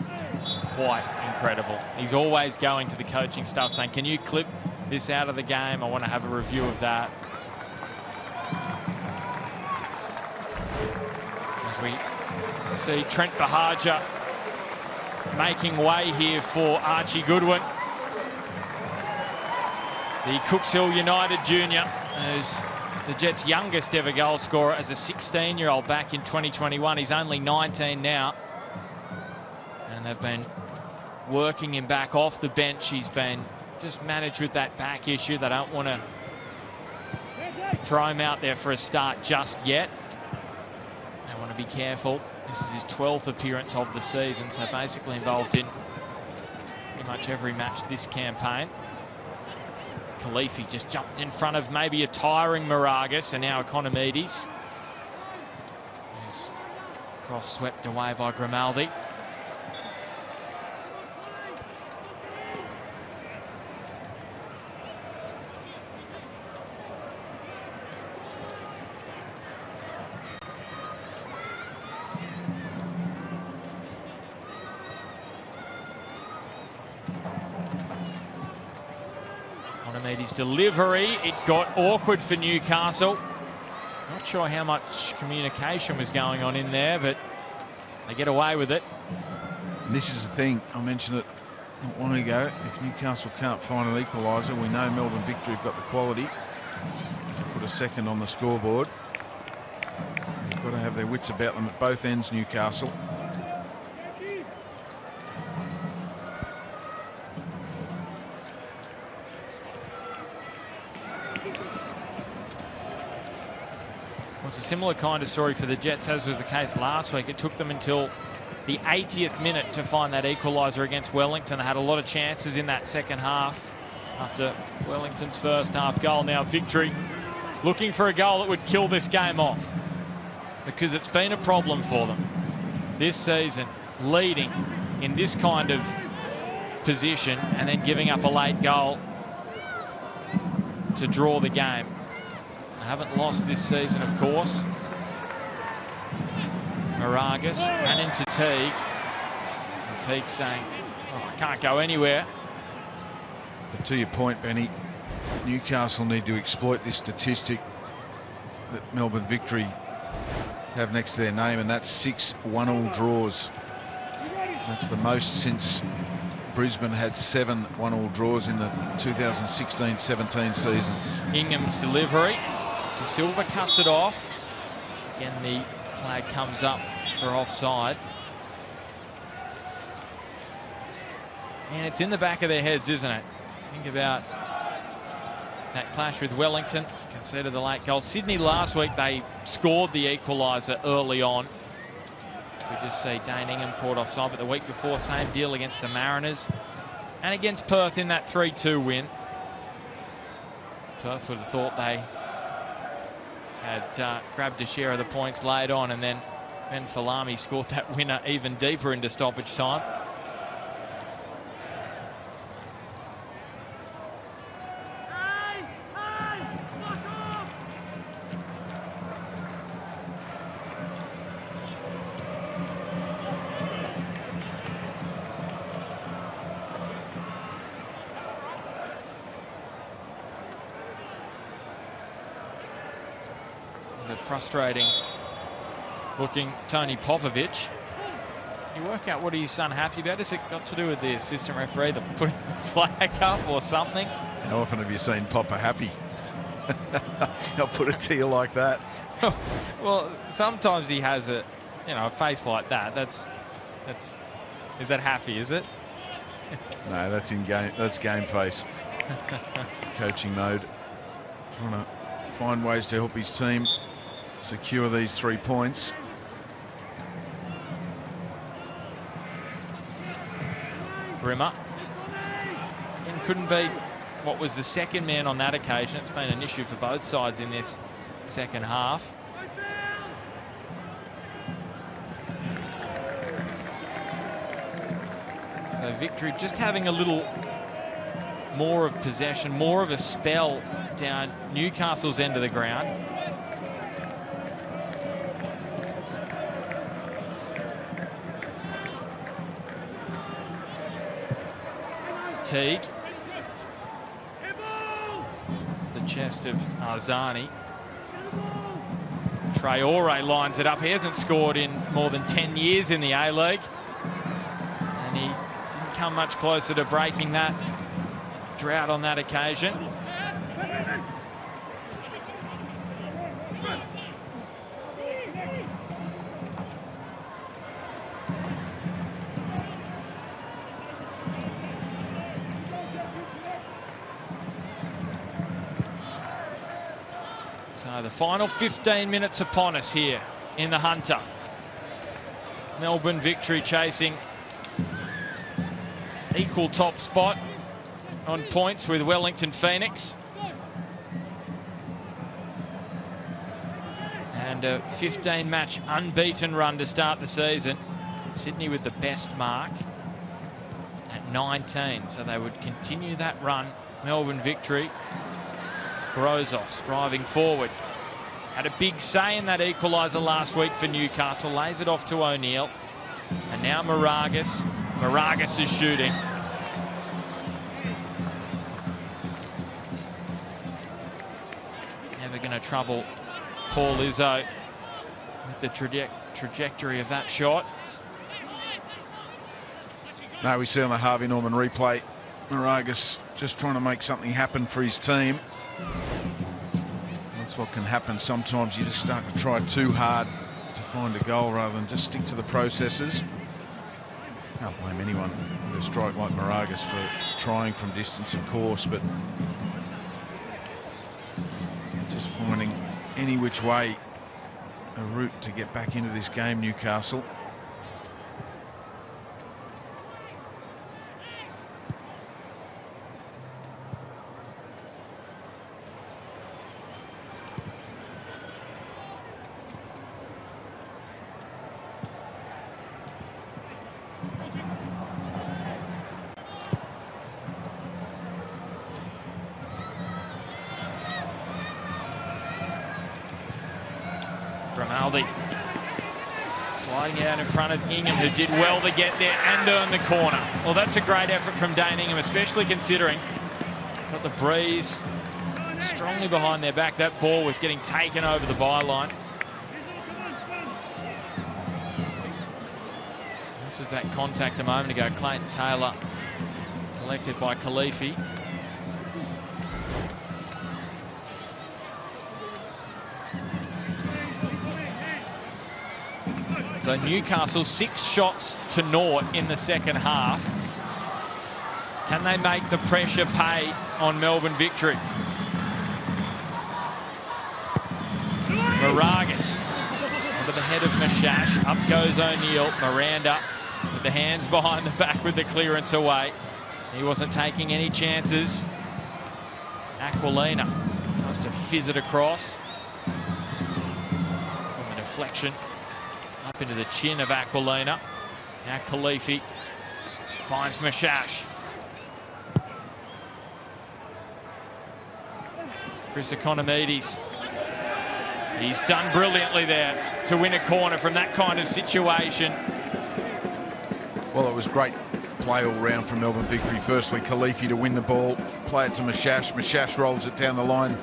quite incredible. He's always going to the coaching staff saying, can you clip this out of the game? I want to have a review of that. As we see Trent Bahaja making way here for Archie Goodwin, the Cooks Hill United junior, who's the Jets' youngest ever goal scorer as a 16-year-old back in 2021. He's only 19 now. And they've been working him back off the bench. He's been just managed with that back issue. They don't want to throw him out there for a start just yet. They want to be careful. This is his 12th appearance of the season, so basically involved in pretty much every match this campaign. Khalifi just jumped in front of maybe a tiring Moragas, and now Economides. He's cross swept away by Grimaldi. His delivery, it got awkward for Newcastle. Not sure how much communication was going on in there, but they get away with it. And this is the thing, I mentioned it not long ago. If Newcastle can't find an equaliser, we know Melbourne Victory have got the quality to put a second on the scoreboard. They've got to have their wits about them at both ends, Newcastle. It's a similar kind of story for the Jets, as was the case last week. It took them until the 80th minute to find that equaliser against Wellington. They had a lot of chances in that second half after Wellington's first half goal. Now Victory looking for a goal that would kill this game off, because it's been a problem for them this season, leading in this kind of position and then giving up a late goal to draw the game. They haven't lost this season, of course. Moragas ran into Teague. And Teague saying, oh, I can't go anywhere. But to your point, Benny, Newcastle need to exploit this statistic that Melbourne Victory have next to their name, and that's 6 1-all draws. That's the most since Brisbane had 7 1-all draws in the 2016-17 season. Ingham's delivery to Silva, cuts it off. Again, the flag comes up for offside. And it's in the back of their heads, isn't it? Think about that clash with Wellington, conceded the late goal. Sydney last week, they scored the equaliser early on. We just see Dane Ingham caught offside, but the week before, same deal against the Mariners and against Perth in that 3-2 win. Perth would have thought they had grabbed a share of the points late on, and then Ben Falami scored that winner even deeper into stoppage time. Frustrating looking Tony Popovic. You work out what his son happy about. Has it got to do with the assistant referee that putting the flag up or something? How often have you seen Popper happy? I'll put it to you like that. Well, sometimes he has a face like that. That's is that happy, is it? No, that's in game. That's game face. Coaching mode. Trying to find ways to help his team secure these 3 points. Brimmer. And couldn't be what was the second man on that occasion. It's been an issue for both sides in this second half. So Victory just having a little more of possession, more of a spell down Newcastle's end of the ground. Teague. The chest of Arzani. Traore lines it up. He hasn't scored in more than 10 years in the A-League. And he didn't come much closer to breaking that drought on that occasion. So the final 15 minutes upon us here in the Hunter. Melbourne Victory chasing equal top spot on points with Wellington Phoenix. And a 15-match unbeaten run to start the season. Sydney with the best mark at 19. So they would continue that run. Melbourne Victory. Grozos driving forward. Had a big say in that equaliser last week for Newcastle. Lays it off to O'Neill. And now Moragas. Moragas is shooting. Never going to trouble Paul Izzo with the trajectory of that shot. No, we see on the Harvey Norman replay, Moragas just trying to make something happen for his team. That's what can happen sometimes. You just start to try too hard to find a goal rather than just stick to the processes. Can't blame anyone with a strike like Moragas for trying from distance, of course, but just finding any which way a route to get back into this game, Newcastle. Grimaldi sliding out in front of Ingham, who did well to get there and earn the corner. Well, that's a great effort from Dane Ingham, especially considering got the breeze strongly behind their back. That ball was getting taken over the byline. This was that contact a moment ago. Clayton Taylor collected by Khalifi. So Newcastle 6 shots to 0 in the second half. Can they make the pressure pay on Melbourne Victory? Moragas under the head of Mashash. Up goes O'Neill. Miranda with the hands behind the back with the clearance away. He wasn't taking any chances. Aquilina wants to fizz it across. From the deflection. Up into the chin of Aquilina. Now Khalifi finds Mashash. Chris Economides. He's done brilliantly there to win a corner from that kind of situation. Well, it was great play all round from Melbourne Victory. Firstly, Khalifi to win the ball, play it to Mashash. Mashash rolls it down the line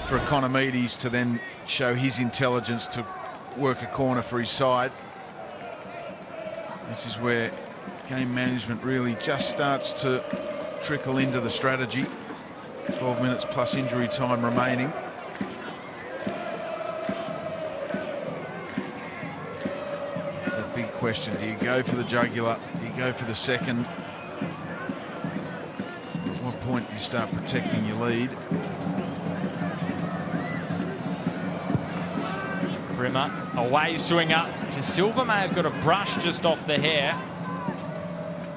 for Economides to then show his intelligence to work a corner for his side. This is where game management really just starts to trickle into the strategy. 12 minutes plus injury time remaining. It's a big question. Do you go for the jugular? Do you go for the second? point you start protecting your lead. Brimmer, away swing up to Silva, may have got a brush just off the hair.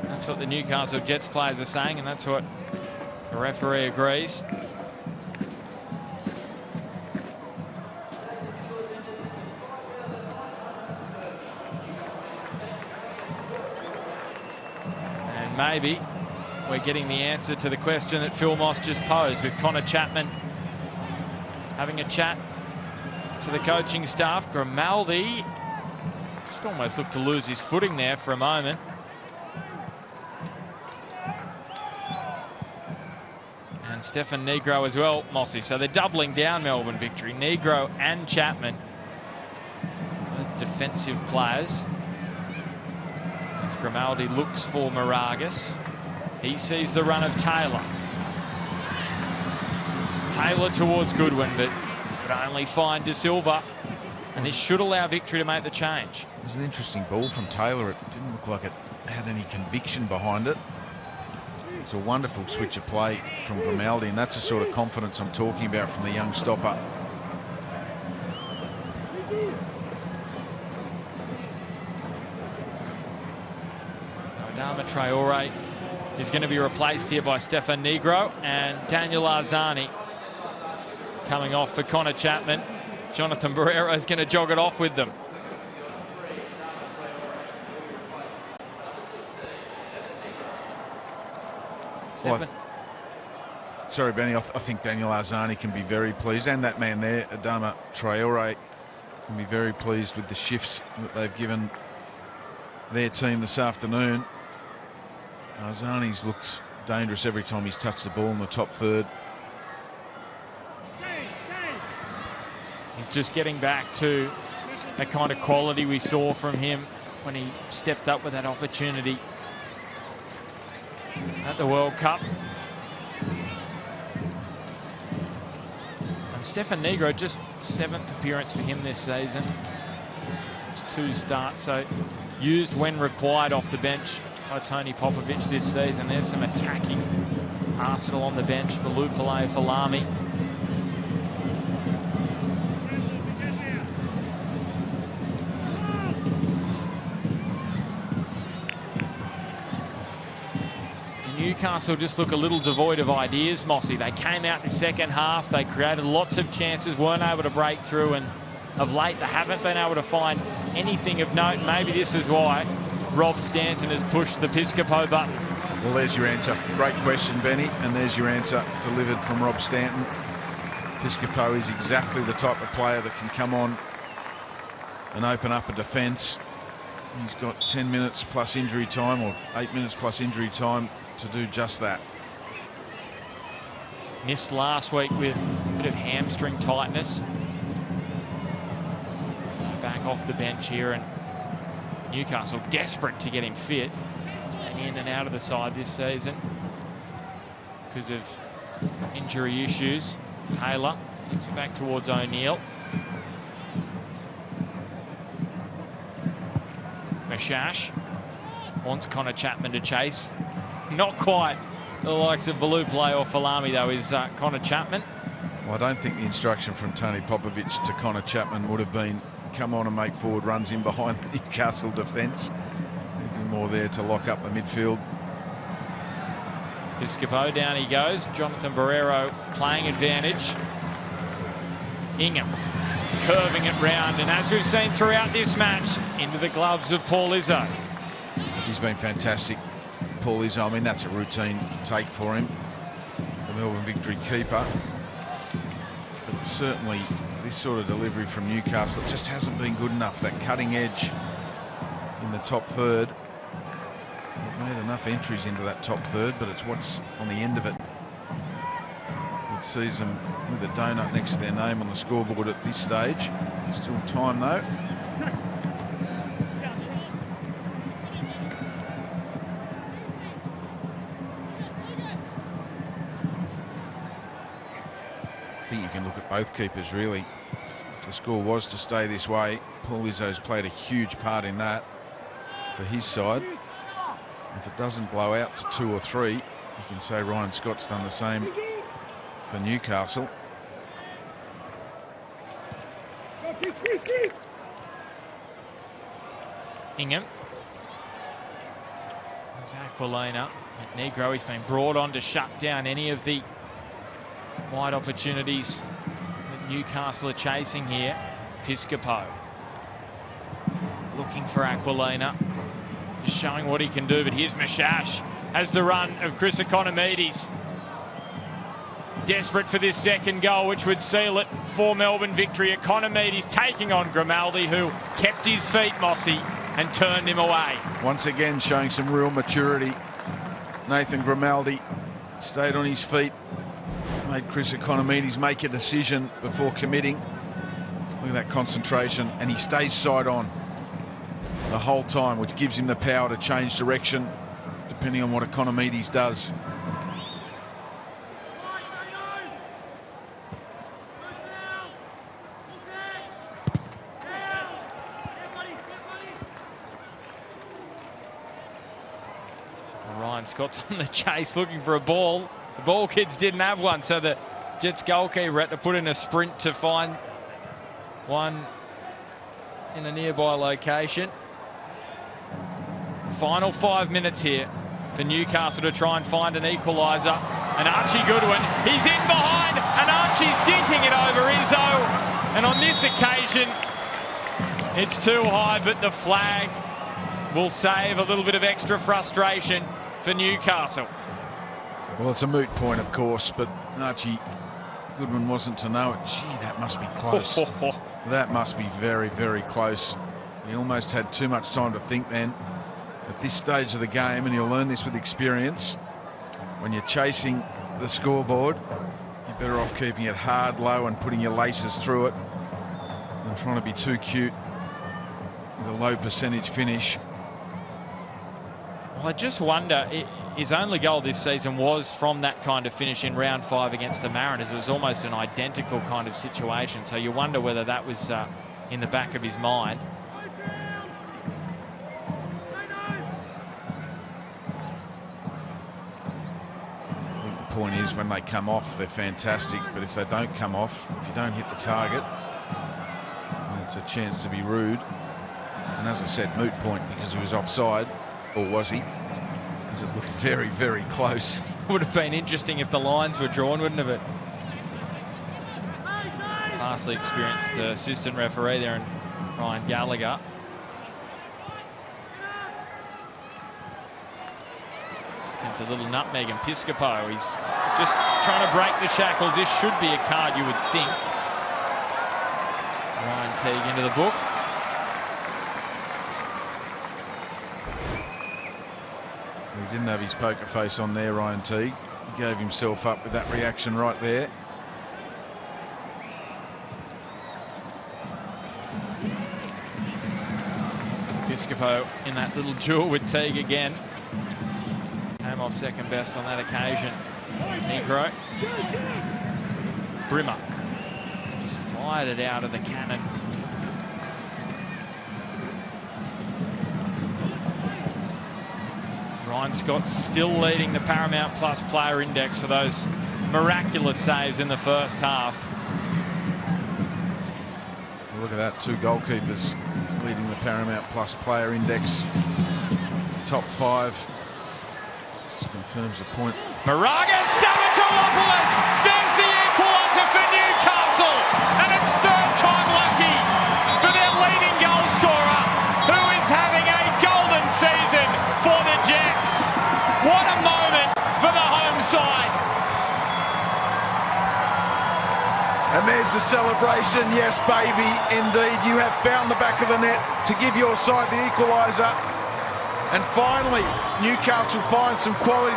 That's what the Newcastle Jets players are saying, and that's what the referee agrees. And maybe we're getting the answer to the question that Phil Moss just posed, with Connor Chapman having a chat to the coaching staff. Grimaldi just almost looked to lose his footing there for a moment. And Stefan Negro as well, Mossy. So they're doubling down Melbourne Victory. Negro and Chapman, both defensive players. As Grimaldi looks for Moragas. He sees the run of Taylor. Taylor towards Goodwin, but could only find De Silva. And this should allow Victory to make the change. It was an interesting ball from Taylor. It didn't look like it had any conviction behind it. It's a wonderful switch of play from Grimaldi, and that's the sort of confidence I'm talking about from the young stopper. So Adama Traore is going to be replaced here by Stefan Negro, and Daniel Arzani coming off for Connor Chapman. Jonathan Barrero is going to jog it off with them. Well, sorry, Benny, I think Daniel Arzani can be very pleased, and that man there, Adama Traore, can be very pleased with the shifts that they've given their team this afternoon. Arzani's looked dangerous every time he's touched the ball in the top third. He's just getting back to that kind of quality we saw from him when he stepped up with that opportunity at the World Cup. And Stefan Negro, just 7th appearance for him this season. It's 2 starts, so used when required off the bench by Tony Popovic this season. There's some attacking arsenal on the bench for Lupale Falami. Newcastle just look a little devoid of ideas, Mossy. They came out in the second half, they created lots of chances, weren't able to break through, and of late they haven't been able to find anything of note. Maybe this is why Rob Stanton has pushed the Piscopo button. Well, there's your answer. Great question, Benny, and there's your answer delivered from Rob Stanton. Piscopo is exactly the type of player that can come on and open up a defence. He's got 10 minutes plus injury time, or 8 minutes plus injury time, to do just that. Missed last week with a bit of hamstring tightness. Back off the bench here, and Newcastle desperate to get him fit and in and out of the side this season because of injury issues. Taylor takes it back towards O'Neill. Mashash wants Connor Chapman to chase. Not quite the likes of Valupale or Falami, though, is Connor Chapman. Well, I don't think the instruction from Tony Popovic to Connor Chapman would have been come on and make forward runs in behind the Newcastle defence. Maybe more there to lock up the midfield. Piscopo, down he goes. Jonathan Barrero playing advantage. Ingham curving it round, and as we've seen throughout this match, into the gloves of Paul Izzo. He's been fantastic, Paul Izzo. I mean, that's a routine take for him, the Melbourne Victory keeper. But certainly this sort of delivery from Newcastle just hasn't been good enough. That cutting edge in the top third. They've made enough entries into that top third, but it's what's on the end of it. It sees them with a donut next to their name on the scoreboard at this stage. Still time though. I think you can look at both keepers really. If the score was to stay this way, Paul Izzo's played a huge part in that for his side. If it doesn't blow out to 2 or 3, You can say Ryan Scott's done the same for Newcastle. Ingham. There's Aquilina. Negro, he's been brought on to shut down any of the wide opportunities that Newcastle are chasing here. Piscopo looking for Aquilina, just showing what he can do, but here's Mashash has the run of Chris Economides. Desperate for this second goal, which would seal it for Melbourne victory. Economides taking on Grimaldi, who kept his feet, Mossy, and turned him away. Once again showing some real maturity. Nathan Grimaldi stayed on his feet, made Chris Economides make a decision before committing. Look at that concentration, and he stays side on the whole time, which gives him the power to change direction depending on what Economides does. Ryan Scott's on the chase looking for a ball. The ball kids didn't have one, so the Jets goalkeeper had to put in a sprint to find one in a nearby location. Final 5 minutes here for Newcastle to try and find an equaliser. And Archie Goodwin, he's in behind, and Archie's dinking it over Izzo. And on this occasion, it's too high, but the flag will save a little bit of extra frustration for Newcastle. Well, it's a moot point, of course, but Archie Goodwin wasn't to know it. Gee, that must be close. That must be very, very close. He almost had too much time to think then. At this stage of the game, and you'll learn this with experience, when you're chasing the scoreboard, you're better off keeping it hard, low, and putting your laces through it than trying to be too cute with a low percentage finish. Well, I just wonder, his only goal this season was from that kind of finish in round 5 against the Mariners. It was almost an identical kind of situation, so you wonder whether that was in the back of his mind. I think the point is, when they come off, they're fantastic, but if they don't come off, if you don't hit the target, it's a chance to be rude. And as I said, moot point because he was offside. Or was he? Because it looked very, very close. Would have been interesting if the lines were drawn, wouldn't it? Vastly experienced assistant referee there, and Ryan Gallagher. And the little nutmeg and Piscopo. He's just trying to break the shackles. This should be a card, you would think. Ryan Teague into the book. He didn't have his poker face on there, Ryan Teague. He gave himself up with that reaction right there. Piscopo in that little duel with Teague again. Came off second best on that occasion. Negro. Brimmer just fired it out of the cannon. Ryan Scott's still leading the Paramount Plus player index for those miraculous saves in the first half. Look at that, 2 goalkeepers leading the Paramount Plus player index. Top 5. This confirms the point. Moraga, Stamatolopoulos! There's the equaliser for Newcastle! And it's third time lucky for their leading goal scorer, who is having a golden season for the Jets. What a moment for the home side. And there's the celebration. Yes, baby, indeed. You have found the back of the net to give your side the equaliser. And finally, Newcastle finds some quality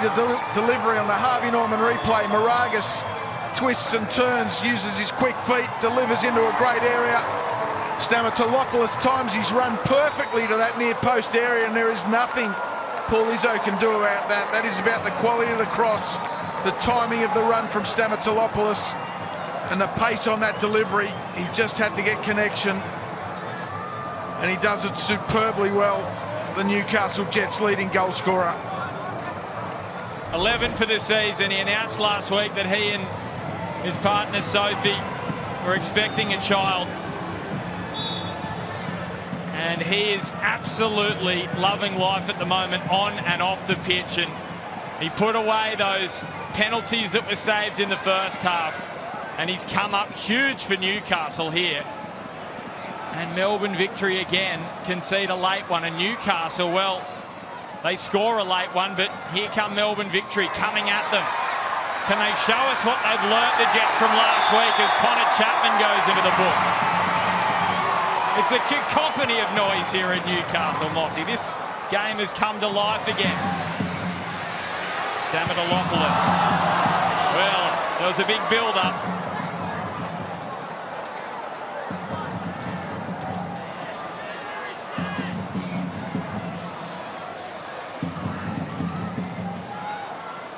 delivery on the Harvey Norman replay. Moragas twists and turns, uses his quick feet, delivers into a great area. Stamatolopoulos times his run perfectly to that near post area, and there is nothing Paul Izzo can do about that. That is about the quality of the cross, the timing of the run from Stamatolopoulos, and the pace on that delivery. He just had to get connection, and he does it superbly well. The Newcastle Jets leading goal scorer. 11 for the season. He announced last week that he and his partner Sophie were expecting a child. And he is absolutely loving life at the moment on and off the pitch. And he put away those penalties that were saved in the first half. And he's come up huge for Newcastle here. And Melbourne Victory again concede a late one. And Newcastle, well, they score a late one, but here come Melbourne Victory coming at them. Can they show us what they've learnt, the Jets, from last week as Connor Chapman goes into the book? It's a cacophony of noise here in Newcastle, Mossy. This game has come to life again. Stamatolopoulos. Well, there was a big build-up.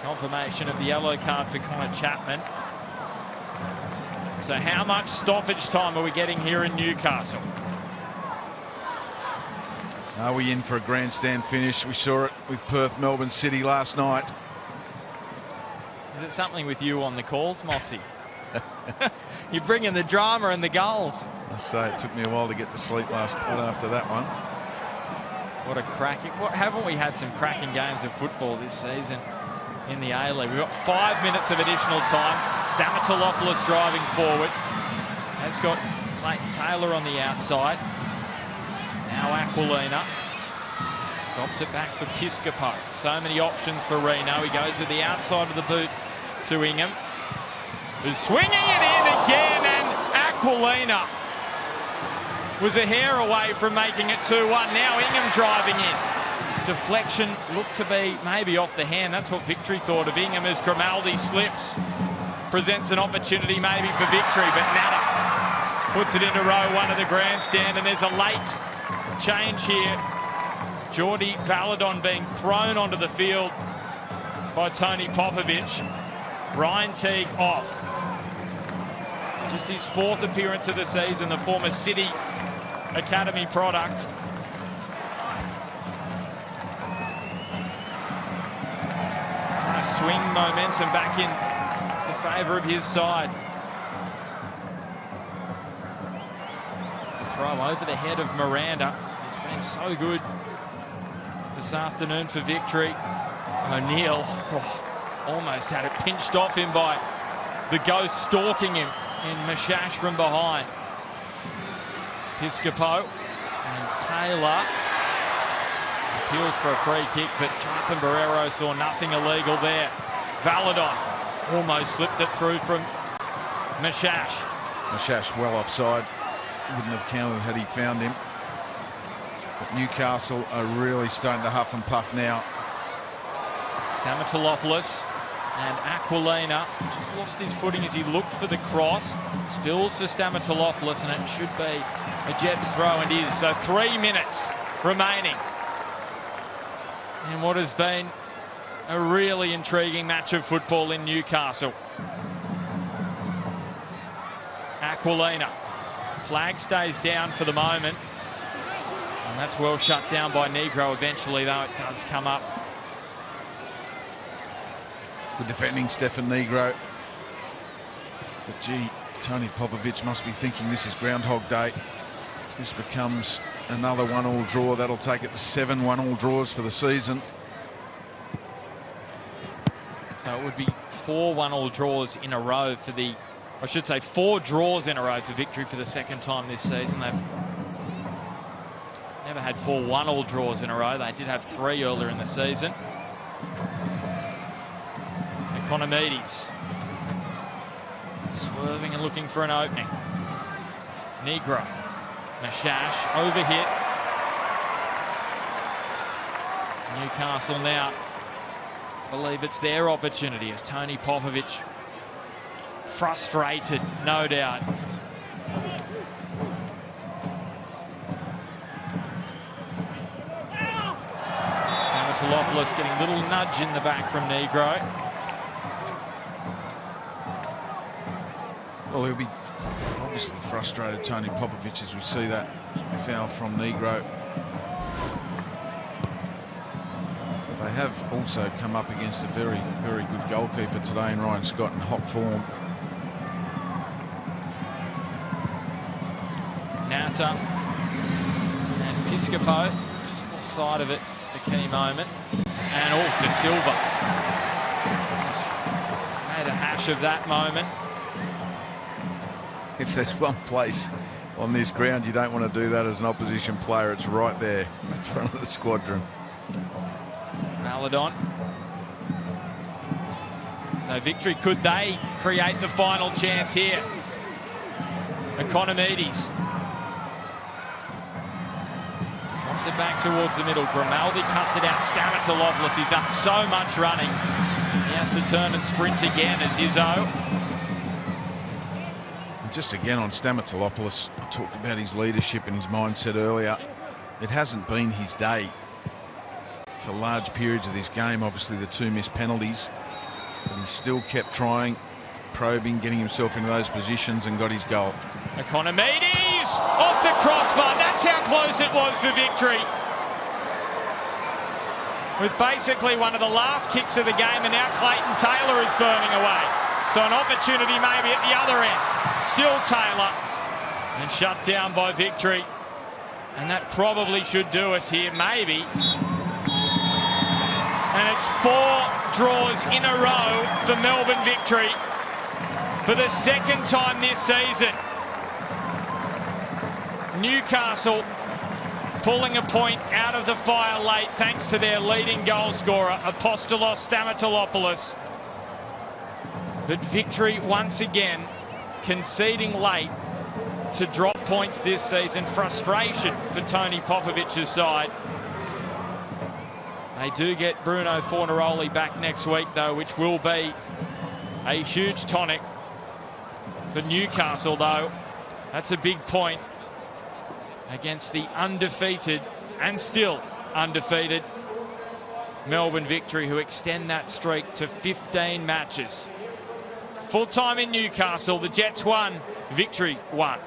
Confirmation of the yellow card for Connor Chapman. So how much stoppage time are we getting here in Newcastle? Are we in for a grandstand finish? We saw it with Perth, Melbourne City last night. Is it something with you on the calls, Mossy? You bring in the drama and the goals. I say it took me a while to get to sleep last night after that one. What a cracking... haven't we had some cracking games of football this season in the A-League? We've got 5 minutes of additional time. Stamatolopoulos driving forward. Has got Clayton Taylor on the outside. Now Aquilina drops it back for Piscopo. So many options for Reno. He goes with the outside of the boot to Ingham, who's swinging it in again, and Aquilina was a hair away from making it 2-1. Now Ingham driving in. Deflection looked to be maybe off the hand. That's what Victory thought of Ingham as Grimaldi slips. Presents an opportunity maybe for Victory, but Nada puts it into row one of the grandstand, and there's a late change here. Geordie Valadon being thrown onto the field by Tony Popovich. Ryan Teague off. Just his 4th appearance of the season, the former City Academy product. Trying to swing momentum back in the favour of his side. Throw over the head of Miranda. It's been so good this afternoon for Victory. O'Neill almost had it pinched off him by the ghost stalking him in Mashash from behind. Piscopo and Taylor appeals for a free kick, but Jonathan Barrero saw nothing illegal there. Valadon almost slipped it through from Mashash. Mashash well offside. Wouldn't have counted had he found him. But Newcastle are really starting to huff and puff now. Stamatolopoulos and Aquilina just lost his footing as he looked for the cross. Spills for Stamatolopoulos, and it should be a Jets throw, and is. So 3 minutes remaining in what has been a really intriguing match of football in Newcastle. Aquilina. Flag stays down for the moment, and that's well shut down by Negro eventually, though it does come up. Good defending, Stefan Negro. But gee, Tony Popovich must be thinking this is Groundhog Day. If this becomes another 1-1 draw, that'll take it to 7 1-1 draws for the season. So it would be 4 1-1 draws in a row for the... I should say 4 draws in a row for Victory for the second time this season. They've never had 4 1-1 draws in a row. They did have 3 earlier in the season. Economides swerving and looking for an opening. Negro. Mashash overhit. Newcastle now believe it's their opportunity as Tony Popovich, frustrated, no doubt. Stamatolopoulos getting a little nudge in the back from Negro. Well, he'll be obviously frustrated, Tony Popovich, as we see that foul from Negro. But they have also come up against a very, very good goalkeeper today in Ryan Scott in hot form. Nata and Piscopo just the side of it, the key moment. And De Silva just made a hash of that moment. If there's one place on this ground you don't want to do that as an opposition player, it's right there in front of the squadron. Maladon. So Victory, could they create the final chance here? Economides drops it back towards the middle. Grimaldi cuts it out. Stamatolopoulos, he's done so much running. He has to turn and sprint again as Izzo. Just again on Stamatolopoulos, I talked about his leadership and his mindset earlier. It hasn't been his day for large periods of this game. Obviously the 2 missed penalties, but he still kept trying, probing, getting himself into those positions and got his goal. Economides off the crossbar. That's how close it was for Victory. With basically one of the last kicks of the game, and now Clayton Taylor is burning away. So an opportunity maybe at the other end. Still Taylor, and shut down by Victory. And that probably should do us here, maybe. And it's 4 draws in a row for Melbourne Victory for the 2nd time this season. Newcastle pulling a point out of the fire late thanks to their leading goal scorer, Apostolos Stamatolopoulos. But Victory once again conceding late to drop points this season. Frustration for Tony Popovic's side. They do get Bruno Fornaroli back next week though, which will be a huge tonic for Newcastle though. That's a big point against the undefeated and still undefeated Melbourne Victory, who extend that streak to 15 matches. Full time in Newcastle, the Jets won, Victory won.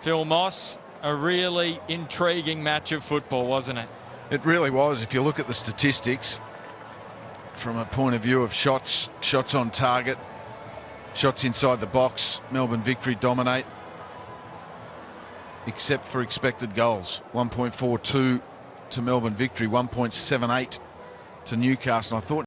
Phil Moss, a really intriguing match of football, wasn't it? It really was. If you look at the statistics from a point of view of shots on target, shots inside the box, Melbourne Victory dominate, except for expected goals. 1.42 to Melbourne Victory, 1.78 to Newcastle. I thought